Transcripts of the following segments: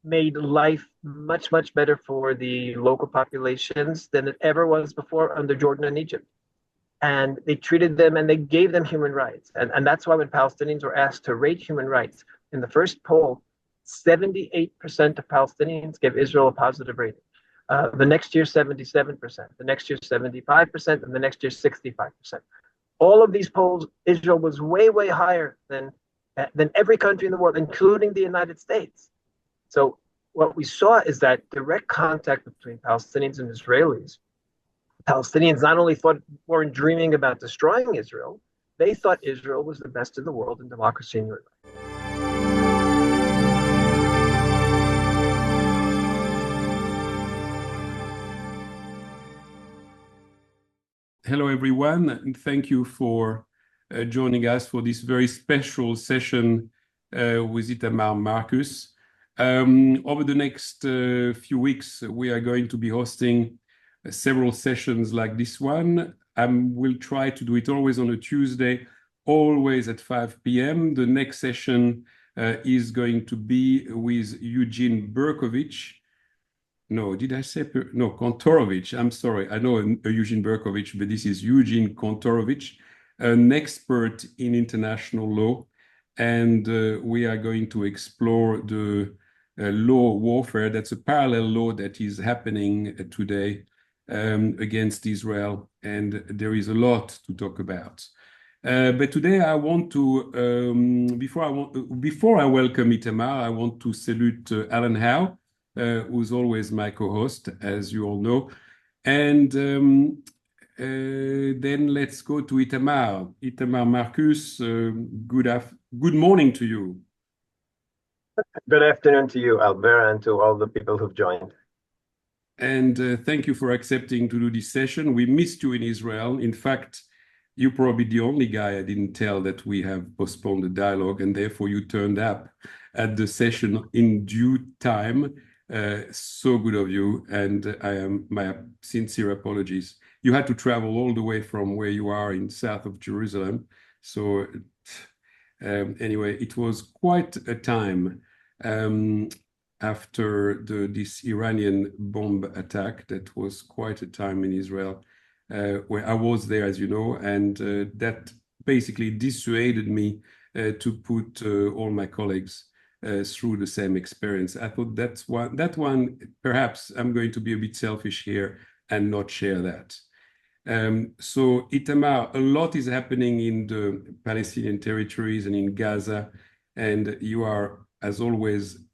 made life much, much better for the local populations than it ever was before under Jordan and Egypt. And they treated them and they gave them human rights. And that's why when Palestinians were asked to rate human rights, in the first poll, 78% of Palestinians gave Israel a positive rating. The next year, 77%. The next year, 75%. And the next year, 65%. All of these polls, Israel was way, way higher than every country in the world, including the United States. So what we saw is that direct contact between Palestinians and Israelis. Palestinians not only weren't dreaming about destroying Israel, they thought Israel was the best in the world in democracy and human rights. Hello, everyone, and thank you for joining us for this very special session with Itamar Marcus. Over the next few weeks, we are going to be hosting several sessions like this one. We'll try to do it always on a Tuesday, always at 5 p.m. The next session is going to be with Eugene Berkovich. No, did I say? No, Kontorovich. I'm sorry. I know Eugene Berkovich, but this is Eugene Kontorovich, an expert in international law. And we are going to explore the law warfare. That's a parallel law that is happening today against Israel. And there is a lot to talk about. But today I want to, before I welcome Itamar, I want to salute Alan Howe, who's always my co-host, as you all know. And then let's go to Itamar. Itamar Marcus, good morning to you. Good afternoon to you, Albert, and to all the people who've joined. And thank you for accepting to do this session. We missed you in Israel. In fact, you're probably the only guy I didn't tell that we have postponed the dialogue, and therefore you turned up at the session in due time. So good of you, and my sincere apologies. You had to travel all the way from where you are in south of Jerusalem. So anyway, it was quite a time after this Iranian bomb attack. That was quite a time in Israel where I was there, as you know, and that basically dissuaded me to put all my colleagues through the same experience. I thought that one, perhaps I'm going to be a bit selfish here and not share that. So Itamar, a lot is happening in the Palestinian territories and in Gaza, and you are, as always,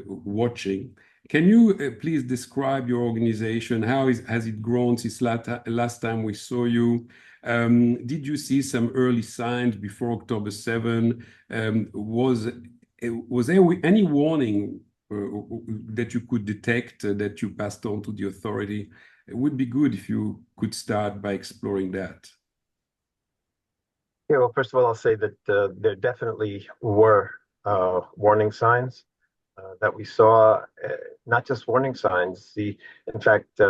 watching. Can you please describe your organization? Has it grown since last time we saw you? Did you see some early signs before October 7? Was there any warning that you could detect that you passed on to the authority? It would be good if you could start by exploring that. Yeah, well, first of all, I'll say that there definitely were warning signs that we saw, not just warning signs. In fact,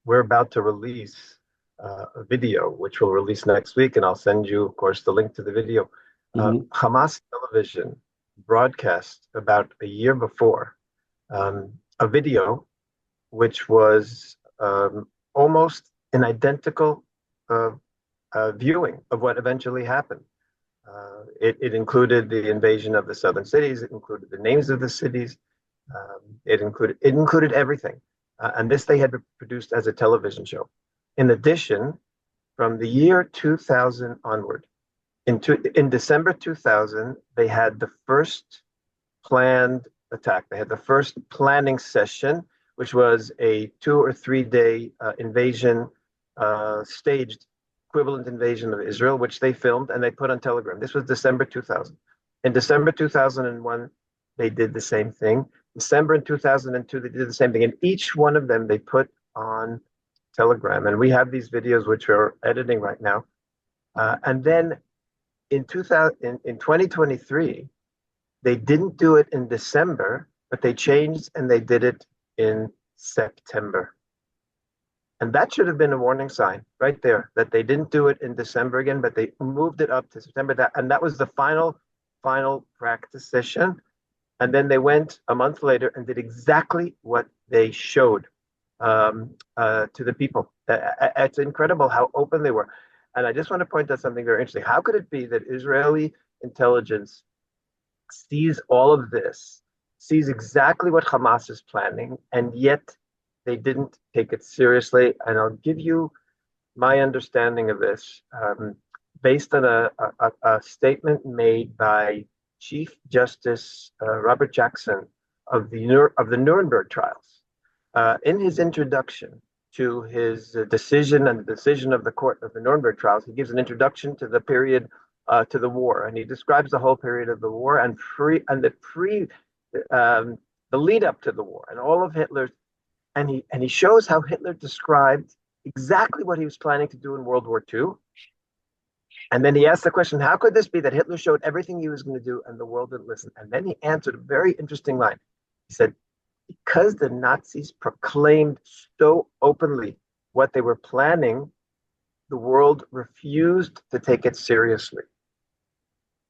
we're about to release a video, which we'll release next week, and I'll send you, of course, the link to the video. Hamas television broadcast about a year before a video which was almost an identical viewing of what eventually happened. It included the invasion of the southern cities. It included the names of the cities. It included everything. And this they had produced as a television show. In addition, from the year 2000 onward, in December 2000, they had the first planned attack. They had the first planning session, which was a 2 or 3 day invasion, staged equivalent invasion of Israel, which they filmed and they put on Telegram. This was December 2000. In December 2001, they did the same thing. December in 2002, they did the same thing. And each one of them they put on Telegram. And we have these videos, which we're editing right now. And then in 2023, they didn't do it in December, but they changed and they did it in September. And that should have been a warning sign right there, that they didn't do it in December again, but they moved it up to September. And that was the final practice session. And then they went a month later and did exactly what they showed to the people. It's incredible how open they were. And I just want to point out something very interesting. How could it be that Israeli intelligence sees all of this, sees exactly what Hamas is planning, and yet they didn't take it seriously? And I'll give you my understanding of this based on a statement made by Chief Justice Robert Jackson of the Nuremberg trials. In his introduction to his decision and the decision of the court of the Nuremberg trials, he gives an introduction to the period to the war, and he describes the whole period of the war and the lead up to the war and all of Hitler's, and he shows how Hitler described exactly what he was planning to do in World War II. And then he asked the question, how could this be that Hitler showed everything he was going to do and the world didn't listen? And then he answered a very interesting line. He said, because the Nazis proclaimed so openly what they were planning, the world refused to take it seriously.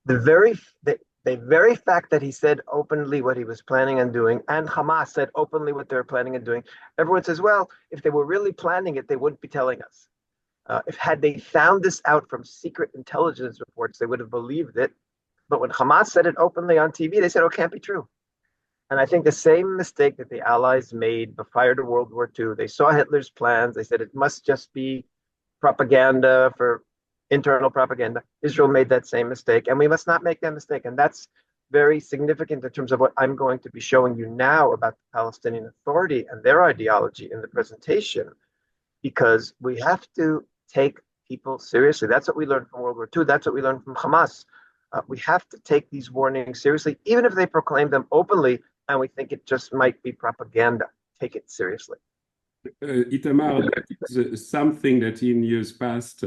The very fact that he said openly what he was planning on doing, and Hamas said openly what they were planning on doing, everyone says, well, if they were really planning it, they wouldn't be telling us. If had they found this out from secret intelligence reports, they would have believed it. But when Hamas said it openly on TV, they said, oh, it can't be true. And I think the same mistake that the Allies made prior to World War II, they saw Hitler's plans. They said it must just be propaganda for internal propaganda. Israel made that same mistake, and we must not make that mistake. And that's very significant in terms of what I'm going to be showing you now about the Palestinian Authority and their ideology in the presentation, because we have to take people seriously. That's what we learned from World War II. That's what we learned from Hamas. We have to take these warnings seriously, even if they proclaim them openly and we think it just might be propaganda. Take it seriously. Itamar, that is something that in years past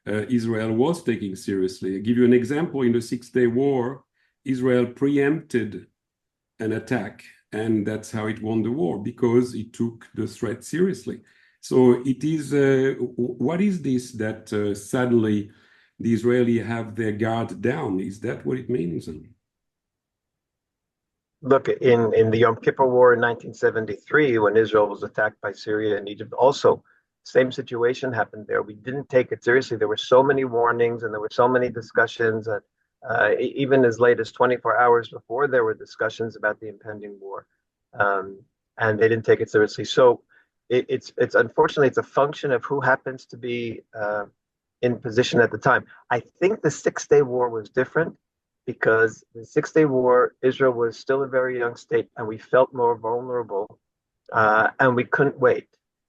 Israel was taking seriously. I'll give you an example. In the Six-Day War, Israel preempted an attack, and that's how it won the war, because it took the threat seriously. So it is, what is this that suddenly the Israelis have their guard down? Is that what it means? Look, in the Yom Kippur War in 1973, when Israel was attacked by Syria and Egypt, also, same situation happened there. We didn't take it seriously. There were so many warnings and there were so many discussions. Even as late as 24 hours before, there were discussions about the impending war. And they didn't take it seriously. So it's unfortunately, it's a function of who happens to be in position at the time. I think the Six-Day War was different, because the Six-Day War, Israel was still a very young state, and we felt more vulnerable, and we couldn't wait.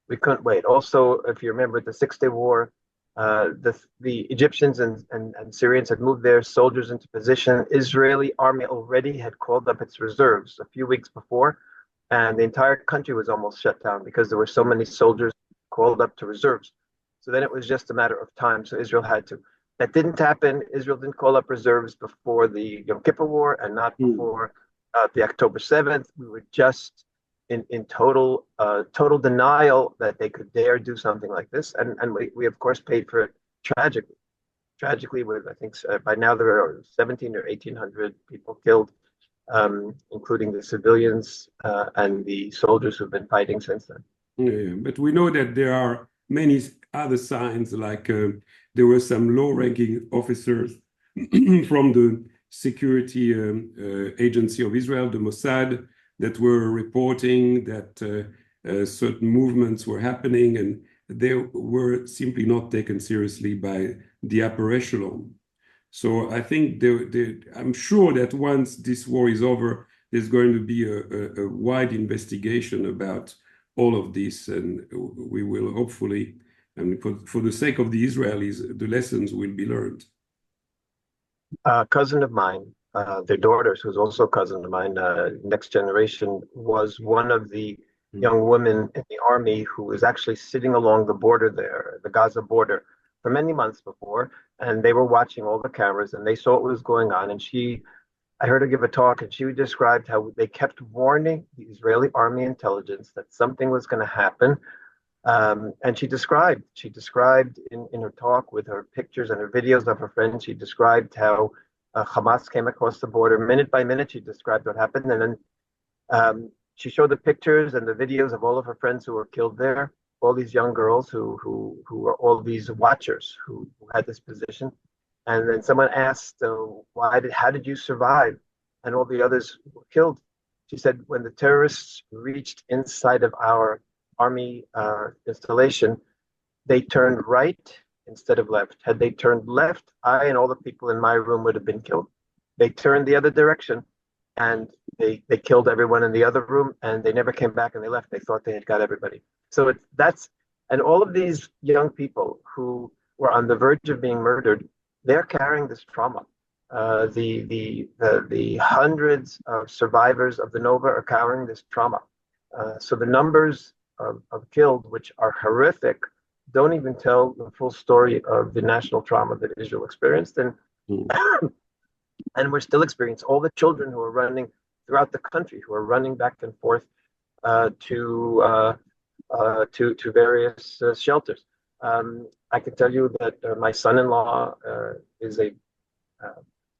We couldn't wait. Also, if you remember the Six-Day War, the Egyptians and Syrians had moved their soldiers into position. Israeli army already had called up its reserves a few weeks before, and the entire country was almost shut down because there were so many soldiers called up to reserves. So then it was just a matter of time. So Israel had to. That didn't happen. Israel didn't call up reserves before the Yom Kippur War and not before the October 7th. We were just in total denial that they could dare do something like this. And we of course paid for it tragically. Tragically, with I think by now there are 17 or 1,800 people killed, including the civilians and the soldiers who've been fighting since then. Yeah, but we know that there are many other signs, like there were some low-ranking officers from the security agency of Israel, the Mossad, that were reporting that certain movements were happening, and they were simply not taken seriously by the upper echelon. So I think I'm sure that once this war is over, there's going to be a wide investigation about all of this, and we will hopefully, and for the sake of the Israelis, the lessons will be learned. A cousin of mine, their daughters, who's also a cousin of mine, next generation, was one of the young women in the army who was actually sitting along the border there, the Gaza border, for many months before, and they were watching all the cameras and they saw what was going on. And I heard her give a talk, and she described how they kept warning the Israeli army intelligence that something was going to happen. And she described in her talk, with her pictures and her videos of her friends, she described how Hamas came across the border. Minute by minute, she described what happened. And then she showed the pictures and the videos of all of her friends who were killed there, all these young girls who were all these watchers who had this position. And then someone asked, how did you survive? And all the others were killed. She said, when the terrorists reached inside of our army installation, they turned right instead of left. Had they turned left, I and all the people in my room would have been killed. They turned the other direction, and they killed everyone in the other room, and they never came back and they left. They thought they had got everybody. So and all of these young people who were on the verge of being murdered, they're carrying this trauma. The hundreds of survivors of the Nova are carrying this trauma. So the numbers of killed, which are horrific, don't even tell the full story of the national trauma that Israel experienced. And we're still experiencing all the children who are running throughout the country, who are running back and forth to various shelters. I can tell you that my son-in-law is a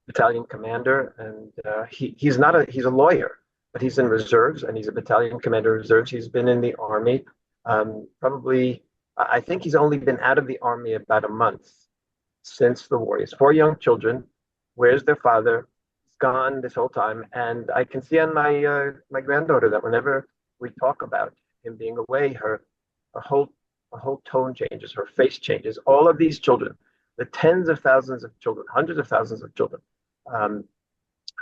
battalion commander, and he's a lawyer, but he's in reserves, and he's a battalion commander in reserves. He's been in the army probably. I think he's only been out of the army about a month since the war. He has 4 young children. Where's their father? He's gone this whole time, and I can see on my granddaughter that whenever we talk about him being away, her whole tone changes, her face changes. All of these children, the tens of thousands of children, hundreds of thousands of children,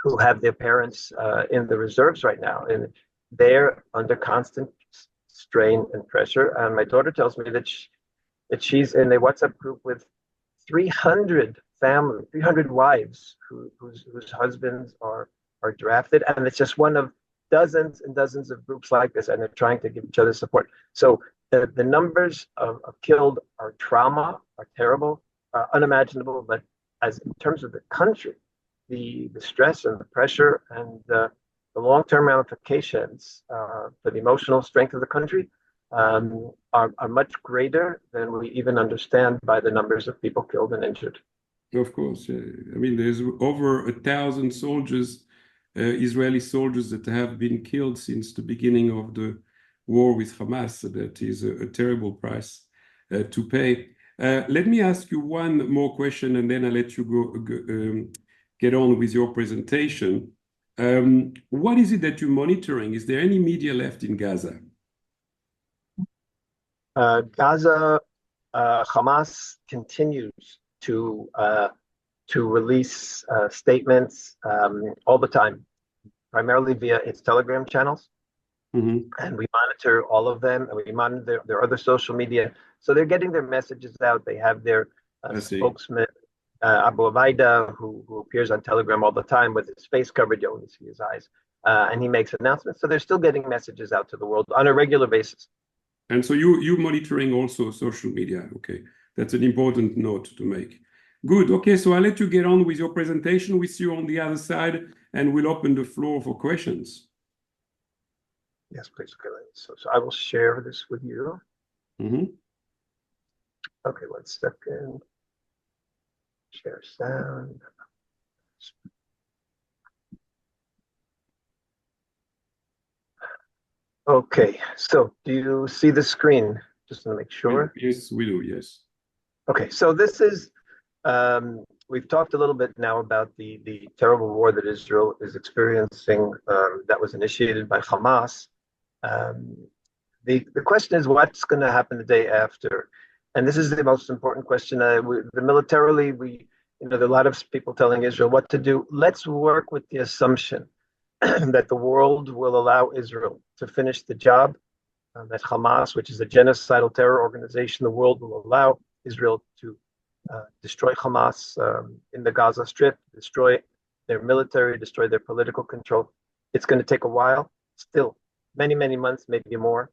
who have their parents in the reserves right now, and they're under constant strain and pressure. And my daughter tells me that she's in a WhatsApp group with 300 families, 300 wives whose husbands are drafted, and it's just one of dozens and dozens of groups like this, and they're trying to give each other support. So the numbers of killed are trauma, are terrible, unimaginable. But as in terms of the country, the stress and the pressure and the long-term ramifications for the emotional strength of the country are much greater than we even understand by the numbers of people killed and injured. Of course. I mean, there's over 1,000 soldiers, Israeli soldiers, that have been killed since the beginning of the war with Hamas. That is a terrible price to pay. Let me ask you one more question, and then I'll let you get on with your presentation. What is it that you're monitoring? Is there any media left in Gaza? Gaza, Hamas continues to release statements all the time, primarily via its Telegram channels. Mm-hmm. And we monitor all of them, and we monitor their other social media. So they're getting their messages out. They have their spokesman, Abu Abaida, who appears on Telegram all the time with his face covered. You only see his eyes. And he makes announcements. So they're still getting messages out to the world on a regular basis. And so you're monitoring also social media. Okay. That's an important note to make. Good. Okay, so I'll let you get on with your presentation. We see you on the other side, and we'll open the floor for questions. Yes, please. Okay, so I will share this with you. Mm-hmm. Okay, 1 second. Share sound. Okay, so do you see the screen? Just to make sure. Yes, we do, yes. Okay, so this is, we've talked a little bit now about the terrible war that Israel is experiencing that was initiated by Hamas. The question is, what's going to happen the day after? And this is the most important question. Militarily, there are a lot of people telling Israel what to do. Let's work with the assumption that the world will allow Israel to finish the job, that Hamas, which is a genocidal terror organization, the world will allow Israel to destroy Hamas in the Gaza Strip, destroy their military, destroy their political control. It's going to take a while, still many, many months, maybe more.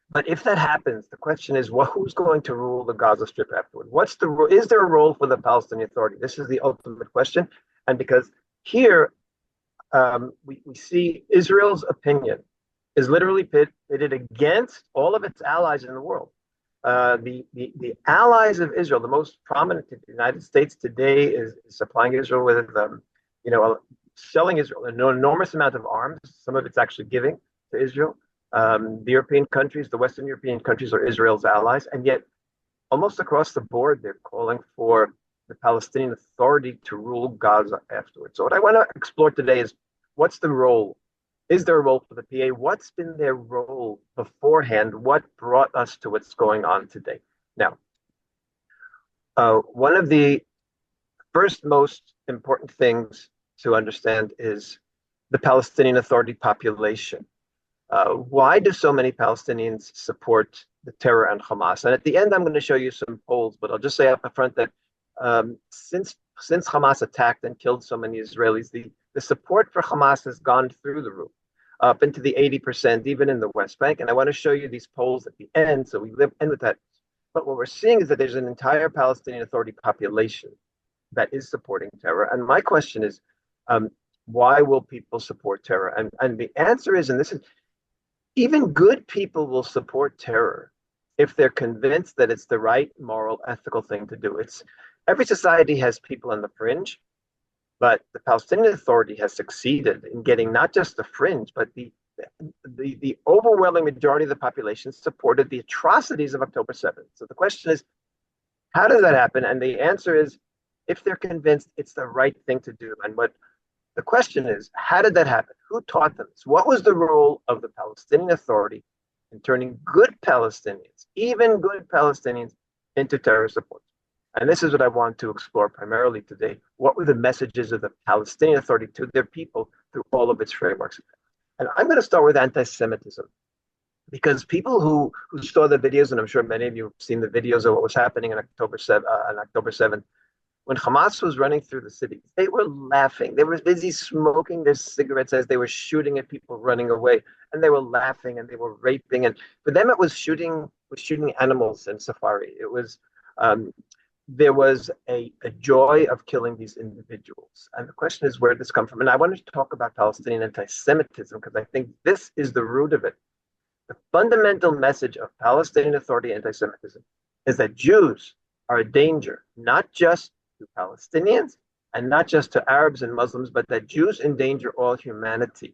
But if that happens, the question is, who's going to rule the Gaza Strip afterward? Is there a role for the Palestinian Authority? This is the ultimate question. And because here we see Israel's opinion is literally pitted against all of its allies in the world. The allies of Israel, the most prominent, the United States today is supplying Israel with, selling Israel an enormous amount of arms. Some of it's actually giving to Israel. The European countries, the Western European countries, are Israel's allies, and yet almost across the board, they're calling for the Palestinian Authority to rule Gaza afterwards. So what I want to explore today is what's the role? Is there a role for the PA? What's been their role beforehand? What brought us to what's going on today? Now, one of the first most important things to understand is the Palestinian Authority population. Why do so many Palestinians support the terror and Hamas? And at the end, I'm going to show you some polls, but I'll just say up front that since Hamas attacked and killed so many Israelis, the support for Hamas has gone through the roof, up into the 80%, even in the West Bank. And I want to show you these polls at the end, so we end with that. But what we're seeing is that there's an entire Palestinian Authority population that is supporting terror. And my question is, why will people support terror? And the answer is, and this is, even good people will support terror if they're convinced that it's the right moral, ethical thing to do. Every society has people on the fringe, but the Palestinian Authority has succeeded in getting not just the fringe, but the overwhelming majority of the population supported the atrocities of October 7th. So the question is, how does that happen? And the answer is, if they're convinced it's the right thing to do. And what the question is, how did that happen? Who taught them this? What was the role of the Palestinian Authority in turning good Palestinians, even good Palestinians, into terror support? And this is what I want to explore primarily today. What were the messages of the Palestinian Authority to their people through all of its frameworks? And I'm going to start with anti-Semitism, because people who saw the videos, and I'm sure many of you have seen the videos of what was happening on October 7th, when Hamas was running through the city, they were laughing. They were busy smoking their cigarettes as they were shooting at people running away, and they were laughing and they were raping. And for them, it was shooting animals in safari. It was there was a joy of killing these individuals. And the question is, where did this come from? And I wanted to talk about Palestinian anti-Semitism because I think this is the root of it. The fundamental message of Palestinian Authority anti-Semitism is that Jews are a danger, not just to Palestinians and not just to Arabs and Muslims, but that Jews endanger all humanity.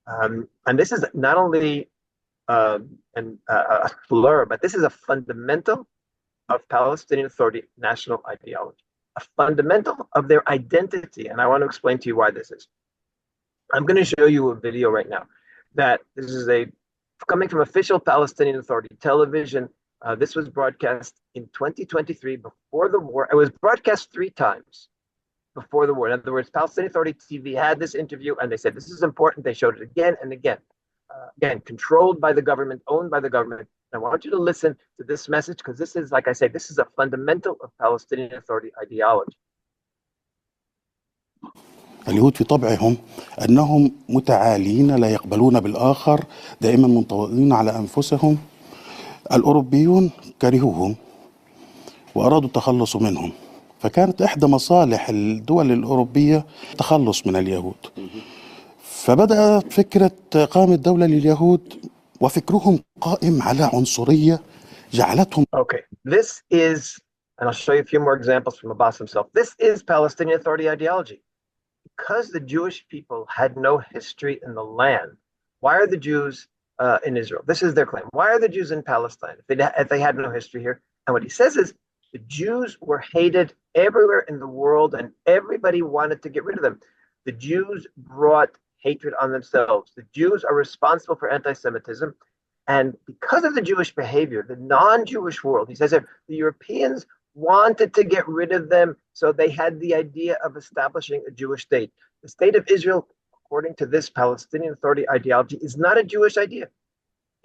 And this is not only a slur, but this is a fundamental of Palestinian Authority national ideology, a fundamental of their identity. And I want to explain to you why this is. I'm going to show you a video right now that this is coming from official Palestinian Authority television. This was broadcast in 2023 before the war. It was broadcast 3 times before the war. In other words, Palestinian Authority TV had this interview and they said, this is important. They showed it again and again. Again, controlled by the government, owned by the government. I want you to listen to this message because this is, like I say, this is a fundamental of Palestinian Authority ideology. اليهود في طبعهم أنهم متعالين لا يقبلون بالآخر دائما منطوئين على أنفسهم. الأوروبيون كرهوهم وأرادوا التخلص منهم، فكانت إحدى مصالح الدول الأوروبية التخلص من اليهود، فبدأت فكرة إقامة دولة لليهود وفكرهم قائم على عنصرية جعلتهم. Okay, this is, and I'll show you a few more examples from Abbas himself. This is Palestinian Authority ideology. Because the Jewish people had no history in the land, why are the Jews in Israel? This is their claim. Why are the Jews in Palestine if they had no history here? And what he says is the Jews were hated everywhere in the world and everybody wanted to get rid of them. The Jews brought hatred on themselves. The Jews are responsible for anti-Semitism. And because of the Jewish behavior, the non-Jewish world, he says that the Europeans wanted to get rid of them, so they had the idea of establishing a Jewish state. The state of Israel, according to this Palestinian Authority ideology, is not a Jewish idea.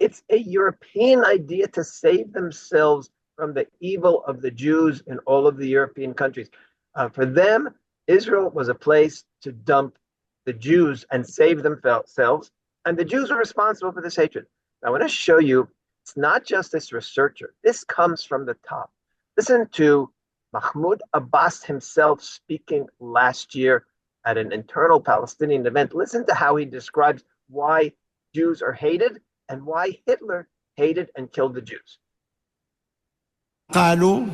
It's a European idea to save themselves from the evil of the Jews in all of the European countries. For them, Israel was a place to dump the Jews and save themselves, and the Jews are responsible for this hatred. Now, I want to show you, it's not just this researcher. This comes from the top. Listen to Mahmoud Abbas himself speaking last year at an internal Palestinian event. Listen to how he describes why Jews are hated and why Hitler hated and killed the Jews. قالوا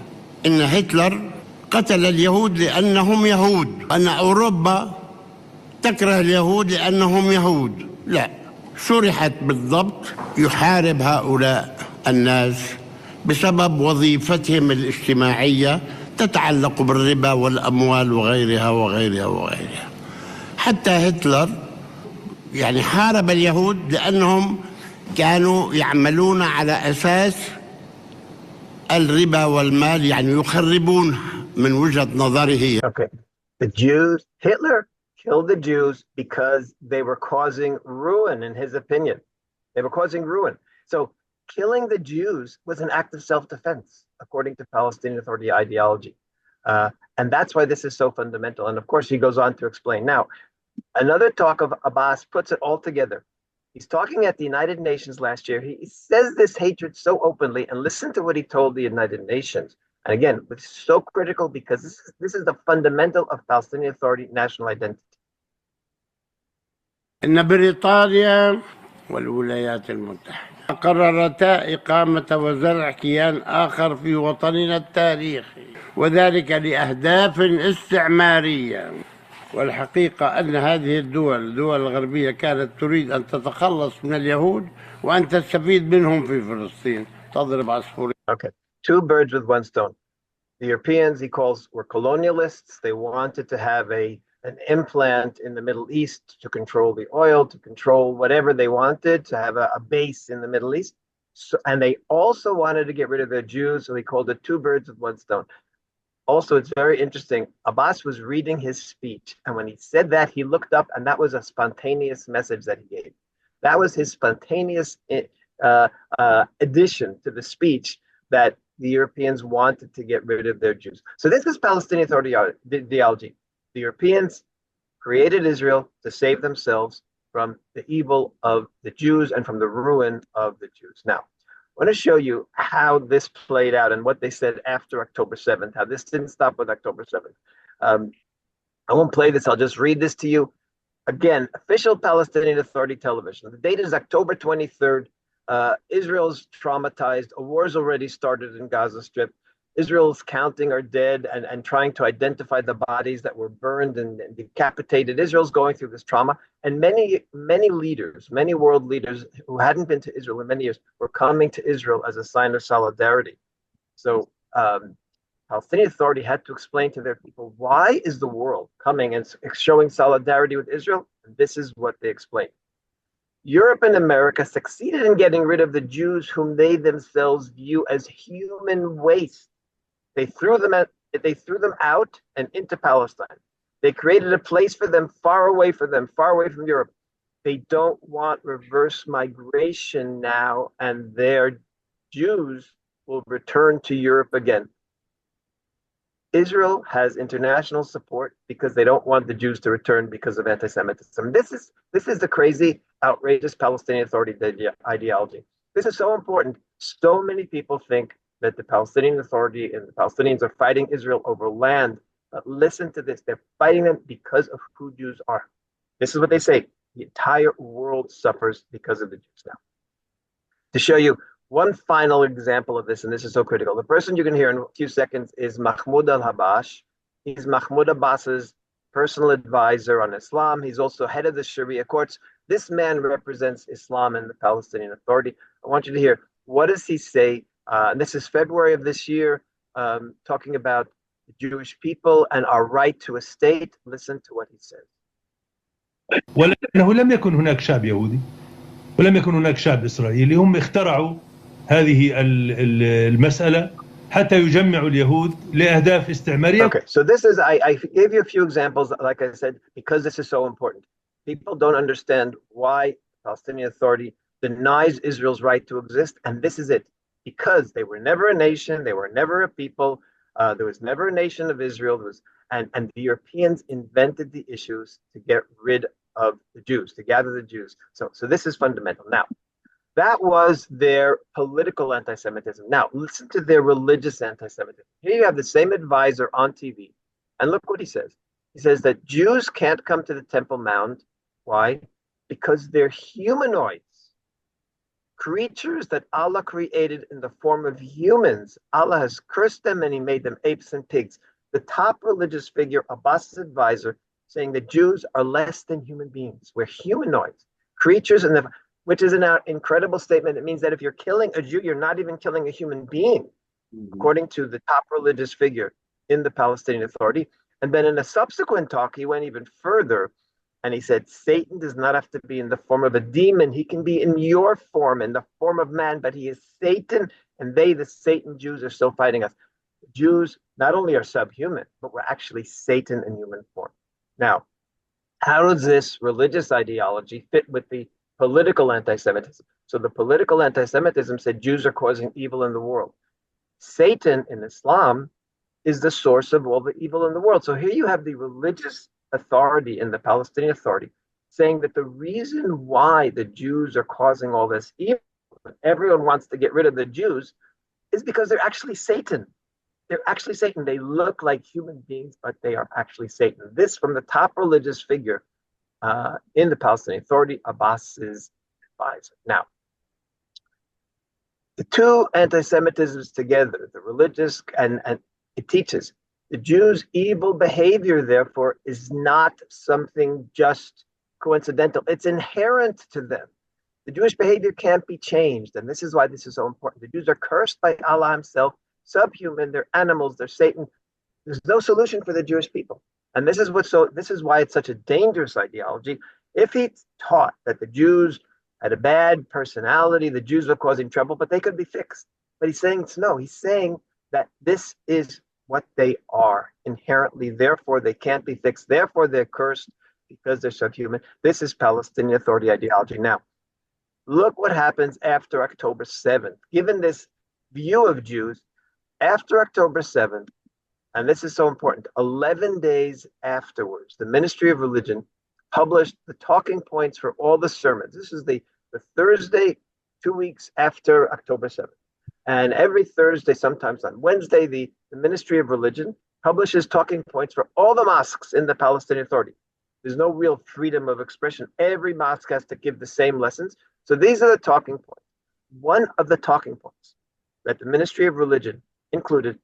إن هتلر قتل اليهود لأنهم يهود، أن أوروبا تكره اليهود لأنهم يهود. لا، شرحت بالضبط يحارب هؤلاء الناس بسبب وظيفتهم الاجتماعية تتعلق بالربا والأموال وغيرها وغيرها وغيرها. حتى هتلر يعني حارب اليهود لأنهم كانوا يعملون على أساس الربا والمال، يعني يخربون من وجهة نظره. Okay. The Jews, Hitler killed the Jews because they were causing ruin, in his opinion. They were causing ruin. So killing the Jews was an act of self-defense, according to Palestinian Authority ideology. And that's why this is so fundamental. And of course, he goes on to explain. Now, another talk of Abbas puts it all together. He's talking at the United Nations last year. He says this hatred so openly, and listen to what he told the United Nations. And again, it's so critical because this is the fundamental of Palestinian Authority national identity. إن بريطانيا والولايات المتحدة قررتا إقامة وزرع كيان آخر في وطننا التاريخي، وذلك لأهداف استعمارية. والحقيقة أن هذه الدول الغربية كانت تريد أن تتخلص من اليهود وأن تستفيد منهم في فلسطين، تضرب عصفورين. Okay, two birds with one stone. The Europeans, he calls, were colonialists. They wanted to have an implant in the Middle East to control the oil, to control whatever they wanted, to have a base in the Middle East. So, and they also wanted to get rid of their Jews, so he called it two birds with one stone. Also, it's very interesting. Abbas was reading his speech, and when he said that, he looked up, and that was a spontaneous message that he gave. That was his spontaneous addition to the speech that the Europeans wanted to get rid of their Jews. So this is Palestinian Authority ideology. The Europeans created Israel to save themselves from the evil of the Jews and from the ruin of the Jews. Now, I want to show you how this played out and what they said after October 7th, how this didn't stop with October 7th. I won't play this. I'll just read this to you. Again, official Palestinian Authority television. The date is October 23rd. Israel's traumatized. A war's already started in Gaza Strip. Israel's counting our dead and trying to identify the bodies that were burned and decapitated. Israel's going through this trauma. And many leaders, many world leaders who hadn't been to Israel in many years were coming to Israel as a sign of solidarity. So Palestinian Authority had to explain to their people, why is the world coming and showing solidarity with Israel? And this is what they explained. Europe and America succeeded in getting rid of the Jews whom they themselves view as human waste. They threw them out and into Palestine. They created a place for them, far away from Europe. They don't want reverse migration now, and their Jews will return to Europe again. Israel has international support because they don't want the Jews to return because of anti-Semitism. This is the crazy, outrageous Palestinian Authority ideology. This is so important. So many people think that the Palestinian Authority and the Palestinians are fighting Israel over land. But listen to this. They're fighting them because of who Jews are. This is what they say. The entire world suffers because of the Jews now. To show you one final example of this, and this is so critical. The person you can hear in a few seconds is Mahmoud al-Habash. He's Mahmoud Abbas's personal advisor on Islam. He's also head of the Sharia courts. This man represents Islam and the Palestinian Authority. I want you to hear, what does he say? This is February of this year, talking about the Jewish people and our right to a state. Listen to what he says. ولأنه لم يكن هناك شعب يهودي ولم يكن هناك شعب إسرائيلي. هم اخترعوا هذه المسألة حتى يجمعوا اليهود لأهداف استعمارية. Okay, so this is, I gave you a few examples, like I said, because this is so important. People don't understand why the Palestinian Authority denies Israel's right to exist, and this is it. Because they were never a nation, they were never a people, there was never a nation of Israel, and the Europeans invented the issues to get rid of the Jews, to gather the Jews. So this is fundamental. Now, that was their political anti-Semitism. Now, listen to their religious anti-Semitism. Here you have the same advisor on TV, and look what he says. He says that Jews can't come to the Temple Mount. Why? Because they're humanoids. creatures that Allah created in the form of humans. Allah has cursed them and he made them apes and pigs. The top religious figure, Abbas's advisor, saying that Jews are less than human beings. We're humanoids, creatures in the, which is an incredible statement. It means that if you're killing a Jew, you're not even killing a human being, according to the top religious figure in the Palestinian Authority. And then in a subsequent talk, he went even further and he said, Satan does not have to be in the form of a demon. He can be in your form, in the form of man, but he is Satan. And they, the Satan Jews, are still fighting us. Jews not only are subhuman, but we're actually Satan in human form. Now, how does this religious ideology fit with the political anti-Semitism? So the political anti-Semitism said Jews are causing evil in the world. Satan in Islam is the source of all the evil in the world. So here you have the religious authority in the Palestinian Authority saying that the reason why the Jews are causing all this evil, everyone wants to get rid of the Jews, is because they're actually Satan. They're actually Satan. They look like human beings, but they are actually Satan. This from the top religious figure in the Palestinian Authority, Abbas's advisor. Now, the two anti-Semitisms together, the religious and it teaches the Jews' evil behavior, therefore, is not something just coincidental. It's inherent to them. The Jewish behavior can't be changed, and this is why this is so important. The Jews are cursed by Allah himself, subhuman, they're animals, they're Satan. There's no solution for the Jewish people. And this is why it's such a dangerous ideology. If he taught that the Jews had a bad personality, the Jews were causing trouble, but they could be fixed. But he's saying no. He's saying that this is what they are inherently. Therefore, they can't be fixed. Therefore, they're cursed because they're subhuman. This is Palestinian Authority ideology. Now, look what happens after October 7th. Given this view of Jews, after October 7th, and this is so important, 11 days afterwards, the Ministry of Religion published the talking points for all the sermons. This is the Thursday, 2 weeks after October 7th. And every Thursday, sometimes on Wednesday, the Ministry of Religion publishes talking points for all the mosques in the Palestinian Authority. There's no real freedom of expression. Every mosque has to give the same lessons. So these are the talking points. One of the talking points that the Ministry of Religion included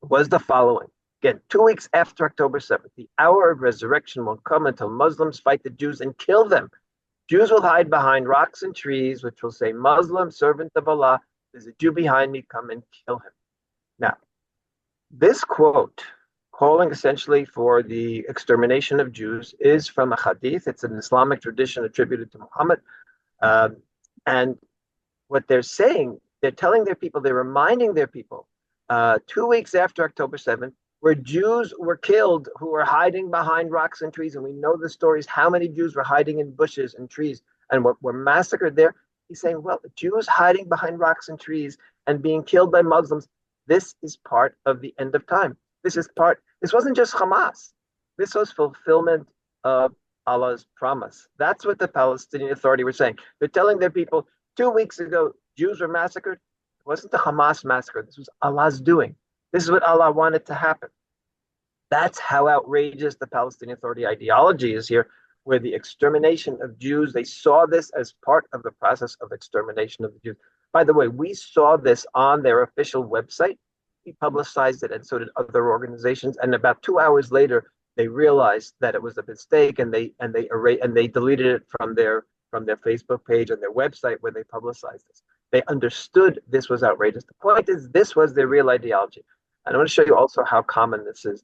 was the following. Again, 2 weeks after October 7th, the hour of resurrection won't come until Muslims fight the Jews and kill them. Jews will hide behind rocks and trees, which will say, Muslim, servant of Allah, there's a Jew behind me, come and kill him. Now, this quote, calling essentially for the extermination of Jews, is from a hadith. It's an Islamic tradition attributed to Muhammad. And what they're saying, they're telling their people, they're reminding their people, 2 weeks after October 7th, where Jews were killed who were hiding behind rocks and trees. And we know the stories, how many Jews were hiding in bushes and trees and were massacred there. He's saying, well, Jews hiding behind rocks and trees and being killed by Muslims, this is part of the end of time. This wasn't just Hamas. This was fulfillment of Allah's promise. That's what the Palestinian Authority were saying. They're telling their people, 2 weeks ago, Jews were massacred. It wasn't the Hamas massacre. This was Allah's doing. This is what Allah wanted to happen. That's how outrageous the Palestinian Authority ideology is here, where the extermination of Jews, they saw this as part of the process of extermination of the Jews. By the way, we saw this on their official website. We publicized it, and so did other organizations. And about 2 hours later, they realized that it was a mistake, and they deleted it from their Facebook page and their website where they publicized this. They understood this was outrageous. The point is, this was their real ideology. And I want to show you also how common this is.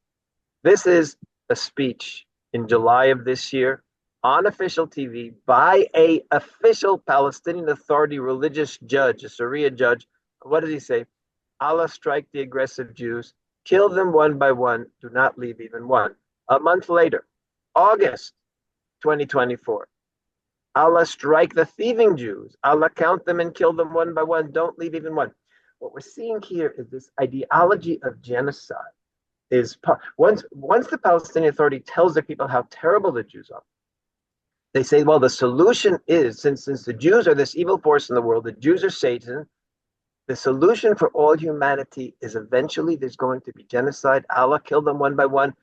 This is a speech in July of this year on official TV by an official Palestinian Authority religious judge, a Sharia judge. What does he say? Allah strike the aggressive Jews, kill them one by one, do not leave even one. A month later, August 2024, Allah strike the thieving Jews. Allah count them and kill them one by one, don't leave even one. What we're seeing here is this ideology of genocide. Once the Palestinian Authority tells their people how terrible the Jews are, they say, well, the solution is, since the Jews are this evil force in the world, the Jews are Satan, the solution for all humanity is eventually there's going to be genocide. Allah kill them one by one.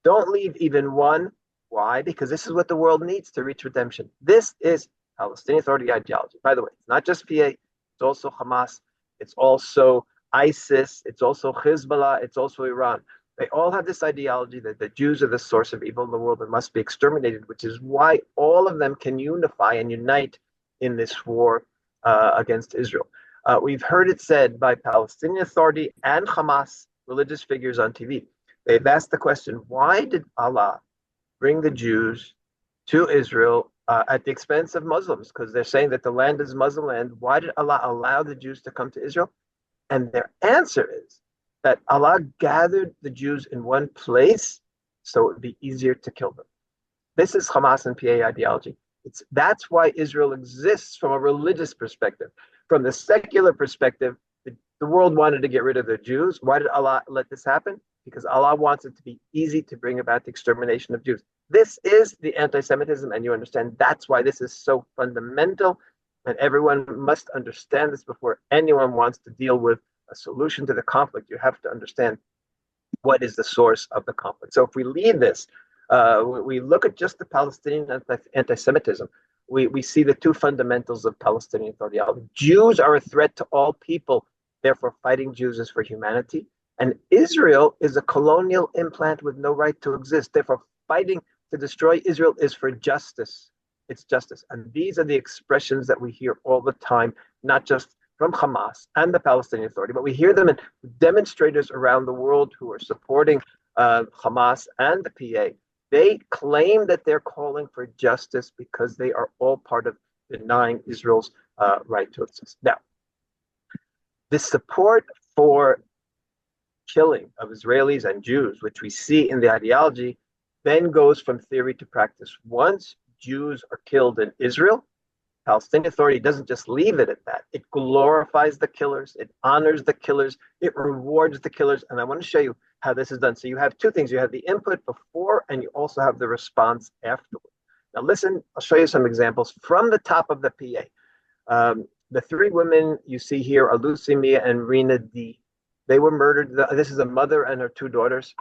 Don't leave even one. Why? Because this is what the world needs to reach redemption. This is Palestinian Authority ideology. By the way, it's not just PA, it's also Hamas, it's also ISIS, it's also Hezbollah, it's also Iran. They all have this ideology that the Jews are the source of evil in the world and must be exterminated, which is why all of them can unify and unite in this war against Israel. We've heard it said by Palestinian Authority and Hamas religious figures on TV. They've asked the question, why did Allah bring the Jews to Israel at the expense of Muslims? Because they're saying that the land is Muslim land. Why did Allah allow the Jews to come to Israel? And their answer is that Allah gathered the Jews in one place so it would be easier to kill them. This is Hamas and PA ideology. That's why Israel exists from a religious perspective. From the secular perspective, the world wanted to get rid of the Jews. Why did Allah let this happen? Because Allah wants it to be easy to bring about the extermination of Jews. This is the anti-Semitism, and you understand that's why this is so fundamental, and everyone must understand this before anyone wants to deal with a solution to the conflict. You have to understand what is the source of the conflict. So if we leave this, we look at just the Palestinian anti-Semitism, we see the two fundamentals of Palestinian Authority. Jews are a threat to all people, therefore fighting Jews is for humanity. And Israel is a colonial implant with no right to exist, therefore fighting to destroy Israel is for justice. It's justice. And these are the expressions that we hear all the time, not just from Hamas and the Palestinian Authority, but we hear them in demonstrators around the world who are supporting Hamas and the PA. They claim that they're calling for justice because they are all part of denying Israel's right to exist. Now, the support for killing of Israelis and Jews, which we see in the ideology, then goes from theory to practice. Once Jews are killed in Israel, Palestinian Authority doesn't just leave it at that. It glorifies the killers, it honors the killers, it rewards the killers. And I want to show you how this is done. So you have two things. You have the input before, and you also have the response afterward. Now listen, I'll show you some examples from the top of the PA. The three women you see here are Lucy, Mia, and Rena D. They were murdered. This is a mother and her two daughters.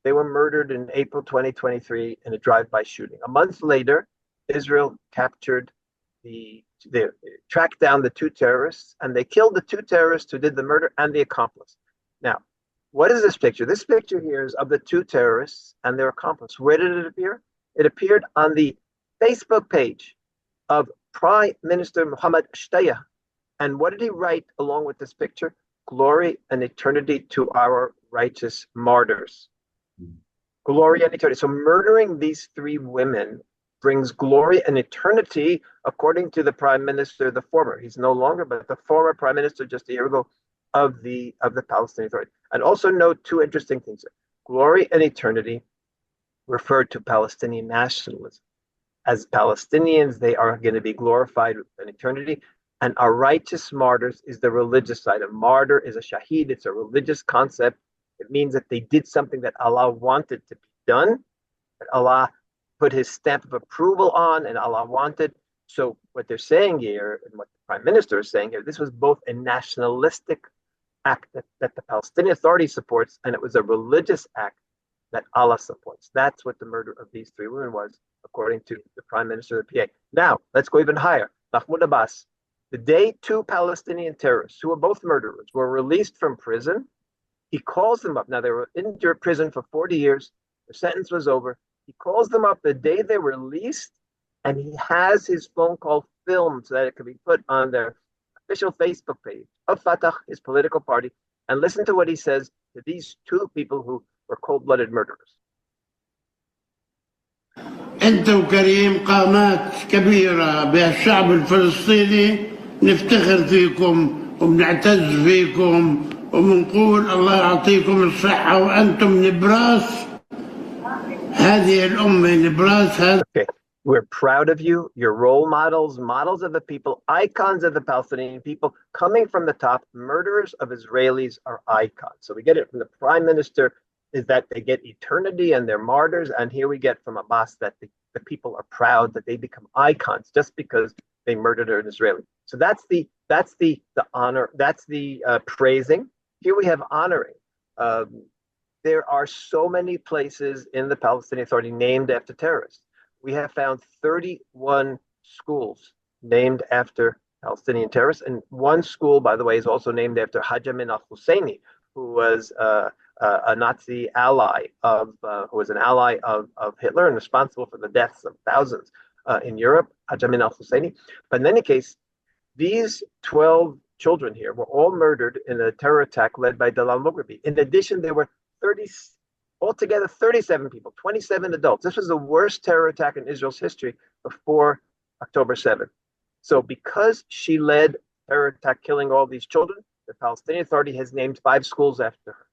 They were murdered in April 2023 in a drive-by shooting. A month later, Israel captured they tracked down the two terrorists, and they killed the two terrorists who did the murder and the accomplice. Now, what is this picture? This picture here is of the two terrorists and their accomplice. Where did it appear? It appeared on the Facebook page of Prime Minister Mohammed Shtaya. And what did he write along with this picture? Glory and eternity to our righteous martyrs. Glory and eternity. So murdering these three women brings glory and eternity, according to the prime minister, the former. He's no longer, but the former prime minister just a year ago of the Palestinian Authority. And also note two interesting things. Glory and eternity refer to Palestinian nationalism. As Palestinians, they are going to be glorified in eternity. And our righteous martyrs is the religious side. A martyr is a shaheed. It's a religious concept. It means that they did something that Allah wanted to be done, that Allah put his stamp of approval on, and Allah wanted. So what they're saying here, and what the prime minister is saying here, this was both a nationalistic act that the Palestinian Authority supports, and it was a religious act that Allah supports. That's what the murder of these three women was, according to the prime minister of the PA. Now, let's go even higher. Mahmoud Abbas, the day two Palestinian terrorists, who were both murderers, were released from prison, he calls them up. Now, they were in prison for 40 years. Their sentence was over. He calls them up the day they were released, and he has his phone call filmed so that it can be put on their official Facebook page of Fatah, his political party. And listen to what he says to these two people who were cold-blooded murderers. أنت وكريم قامات كبيرة بالشعب الفلسطيني، نفتخر فيكم وبنعتز فيكم وبنقول الله يعطيكم الصحة، وأنتم نبراس هذه الأمة، نبراس هذا. Okay. We're proud of you. You're role models, models of the people, icons of the Palestinian people, coming from the top. Murderers of Israelis are icons. So we get it from the prime minister, is that they get eternity and they're martyrs. And here we get from Abbas that the people are proud that they become icons just because they murdered an Israeli. So that's the honor, that's the praising. Here we have honoring. There are so many places in the Palestinian Authority named after terrorists. We have found 31 schools named after Palestinian terrorists. And one school, by the way, is also named after Hajamin al-Husseini, who was a Nazi ally who was an ally of Hitler and responsible for the deaths of thousands in Europe, Hajamin al-Husseini. But in any case, these 12 children here were all murdered in a terror attack led by Dalal Mughrabi. In addition, there were altogether 37 people, 27 adults. This was the worst terror attack in Israel's history before October 7th. So because she led terror attack killing all these children, the Palestinian Authority has named 5 schools after her.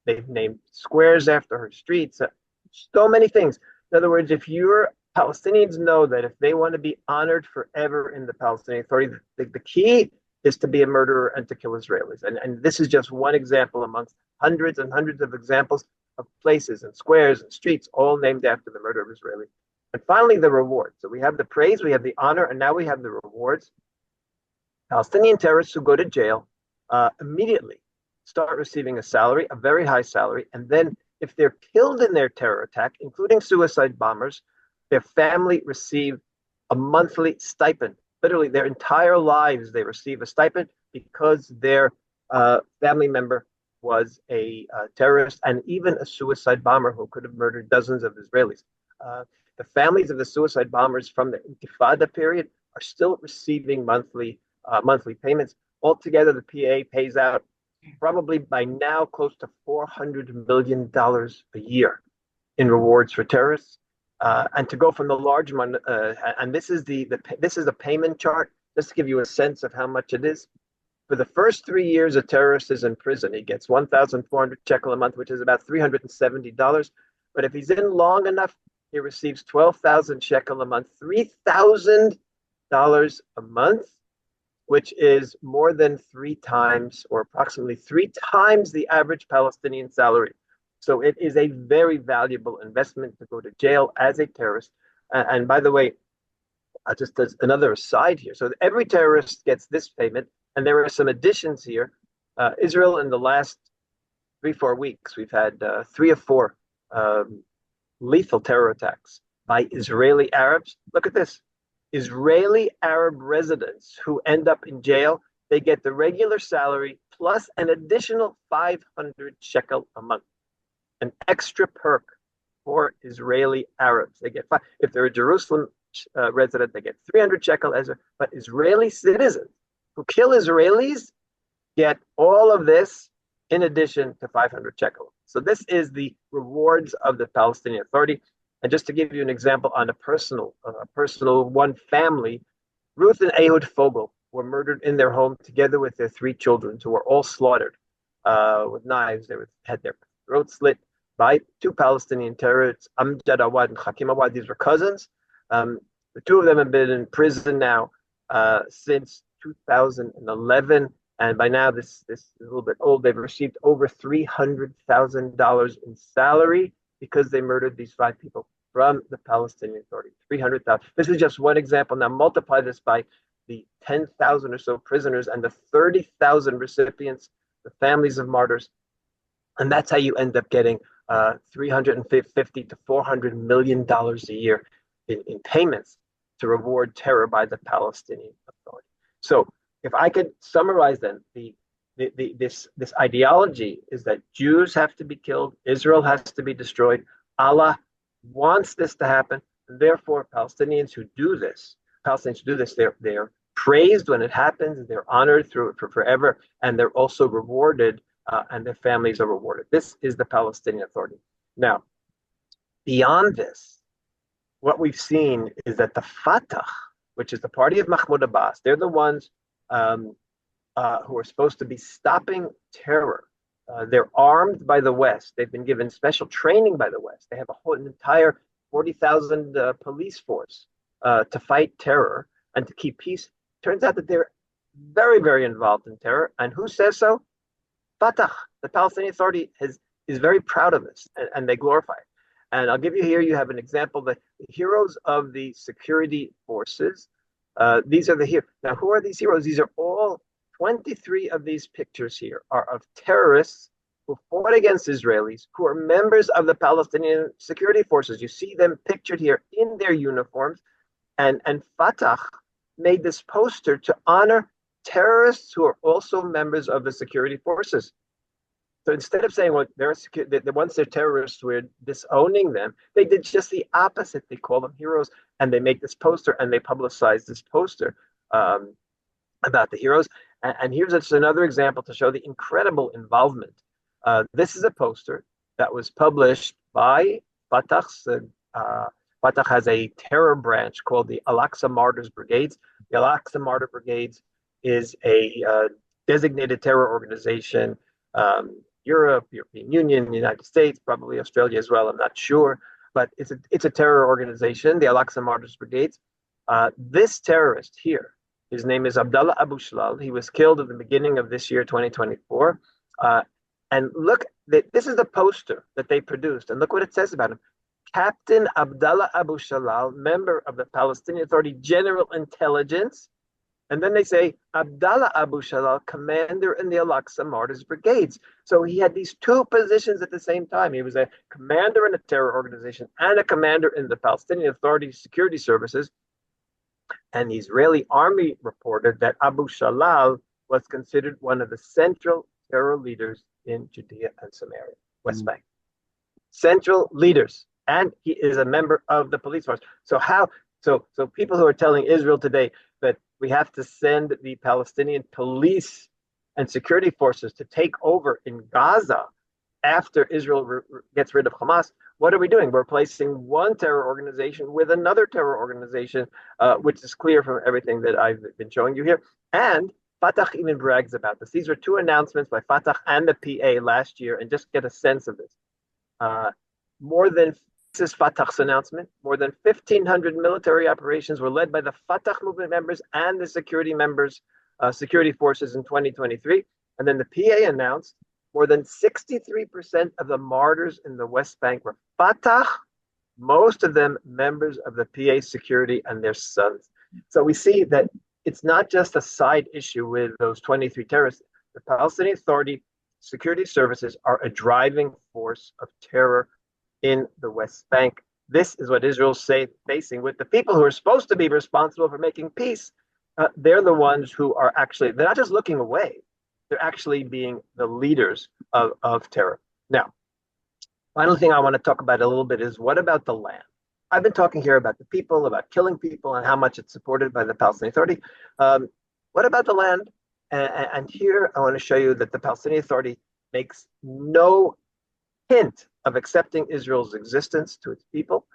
They've named squares after her, streets, so many things. In other words, if you're Palestinians know that if they want to be honored forever in the Palestinian Authority, the key is to be a murderer and to kill Israelis. And this is just one example amongst hundreds and hundreds of examples of places and squares and streets all named after the murder of Israelis. And finally, the reward. So we have the praise, we have the honor, and now we have the rewards. Palestinian terrorists who go to jail immediately start receiving a salary, a very high salary, and then if they're killed in their terror attack, including suicide bombers, their family receive a monthly stipend. Literally, their entire lives, they receive a stipend because their family member was a terrorist and even a suicide bomber who could have murdered dozens of Israelis. The families of the suicide bombers from the Intifada period are still receiving monthly payments. Altogether, the PA pays out probably by now close to $400 million a year in rewards for terrorists. And to go from the large one, and this is the payment chart, just to give you a sense of how much it is. For the first 3 years a terrorist is in prison, he gets 1,400 shekel a month, which is about $370. But if he's in long enough, he receives 12,000 shekel a month, $3,000 a month, which is more than 3 times or approximately 3 times the average Palestinian salary. So it is a very valuable investment to go to jail as a terrorist. And by the way, just as another aside here, so every terrorist gets this payment, and there are some additions here. Israel, in the last 3-4 weeks, we've had 3 or 4 lethal terror attacks by Israeli Arabs. Look at this. Israeli Arab residents who end up in jail, they get the regular salary plus an additional 500 shekel a month. An extra perk for Israeli Arabs. They get if they're a Jerusalem resident, they get 300 shekel but Israeli citizens who kill Israelis get all of this in addition to 500 shekel. So this is the rewards of the Palestinian Authority. And just to give you an example on a personal one family, Ruth and Ehud Fogel were murdered in their home together with their 3 children who were all slaughtered with knives. They had their throats slit by 2 Palestinian terrorists, Amjad Awad and Hakim Awad. These were cousins. The 2 of them have been in prison now since 2011. And by now, this is a little bit old. They've received over $300,000 in salary because they murdered these 5 people from the Palestinian Authority. 300,000. This is just one example. Now multiply this by the 10,000 or so prisoners and the 30,000 recipients, the families of martyrs. And that's how you end up getting $350 to $400 million a year in payments to reward terror by the Palestinian Authority. So if I could summarize then, this ideology is that Jews have to be killed, Israel has to be destroyed. Allah wants this to happen, and therefore Palestinians who do this, they're praised when it happens, they're honored through it for forever, and they're also rewarded, and their families are rewarded. This is the Palestinian Authority. Now, beyond this, what we've seen is that the Fatah, which is the party of Mahmoud Abbas, they're the ones who are supposed to be stopping terror. They're armed by the West. They've been given special training by the West. They have an entire 40,000 police force to fight terror and to keep peace. Turns out that they're very, very involved in terror. And who says so? Fatah, the Palestinian Authority, is very proud of this, and they glorify it. And I'll give you here, you have an example, the heroes of the security forces. These are the heroes. Now, who are these heroes? These are all 23 of these pictures here are of terrorists who fought against Israelis, who are members of the Palestinian security forces. You see them pictured here in their uniforms. And Fatah made this poster to honor terrorists who are also members of the security forces. So instead of saying, well, once they're terrorists, we're disowning them, they did just the opposite. They call them heroes, and they make this poster and they publicize this poster about the heroes. And here's just another example to show the incredible involvement. This is a poster that was published by Fatah's. Fatah has a terror branch called the Al-Aqsa Martyrs Brigades. The Al-Aqsa Martyr Brigades is a designated terror organization. Europe, European Union, United States, probably Australia as well, I'm not sure. But it's a terror organization, the Al-Aqsa Martyrs Brigades. This terrorist here, his name is Abdallah Abu Shlal. He was killed at the beginning of this year, 2024. And look, this is the poster that they produced. And look what it says about him. Captain Abdallah Abu Shlal, member of the Palestinian Authority General Intelligence. And then they say Abdallah Abu Shlal, commander in the Al-Aqsa Martyrs Brigades. So he had these two positions at the same time. He was a commander in a terror organization and a commander in the Palestinian Authority Security Services. And the Israeli army reported that Abu Shlal was considered one of the central terror leaders in Judea and Samaria, West Bank. Central leaders. And he is a member of the police force. So people who are telling Israel today that we have to send the Palestinian police and security forces to take over in Gaza after Israel gets rid of Hamas, what are we doing? We're replacing one terror organization with another terror organization, which is clear from everything that I've been showing you here. And Fatah even brags about this. These were two announcements by Fatah and the PA last year, and just get a sense of this. This is Fatah's announcement. More than 1,500 military operations were led by the Fatah movement members and the security forces in 2023. And then the PA announced more than 63% of the martyrs in the West Bank were Fatah, most of them members of the PA security and their sons. So we see that it's not just a side issue with those 23 terrorists. The Palestinian Authority security services are a driving force of terror in the West Bank. This is what Israel's facing with the people who are supposed to be responsible for making peace. They're the ones who are they're not just looking away, they're actually being the leaders of terror. Now, final thing I want to talk about a little bit is, what about the land? I've been talking here about the people, about killing people, and how much it's supported by the Palestinian Authority. What about the land? And here I want to show you that the Palestinian Authority makes no hint of accepting Israel's existence to its people,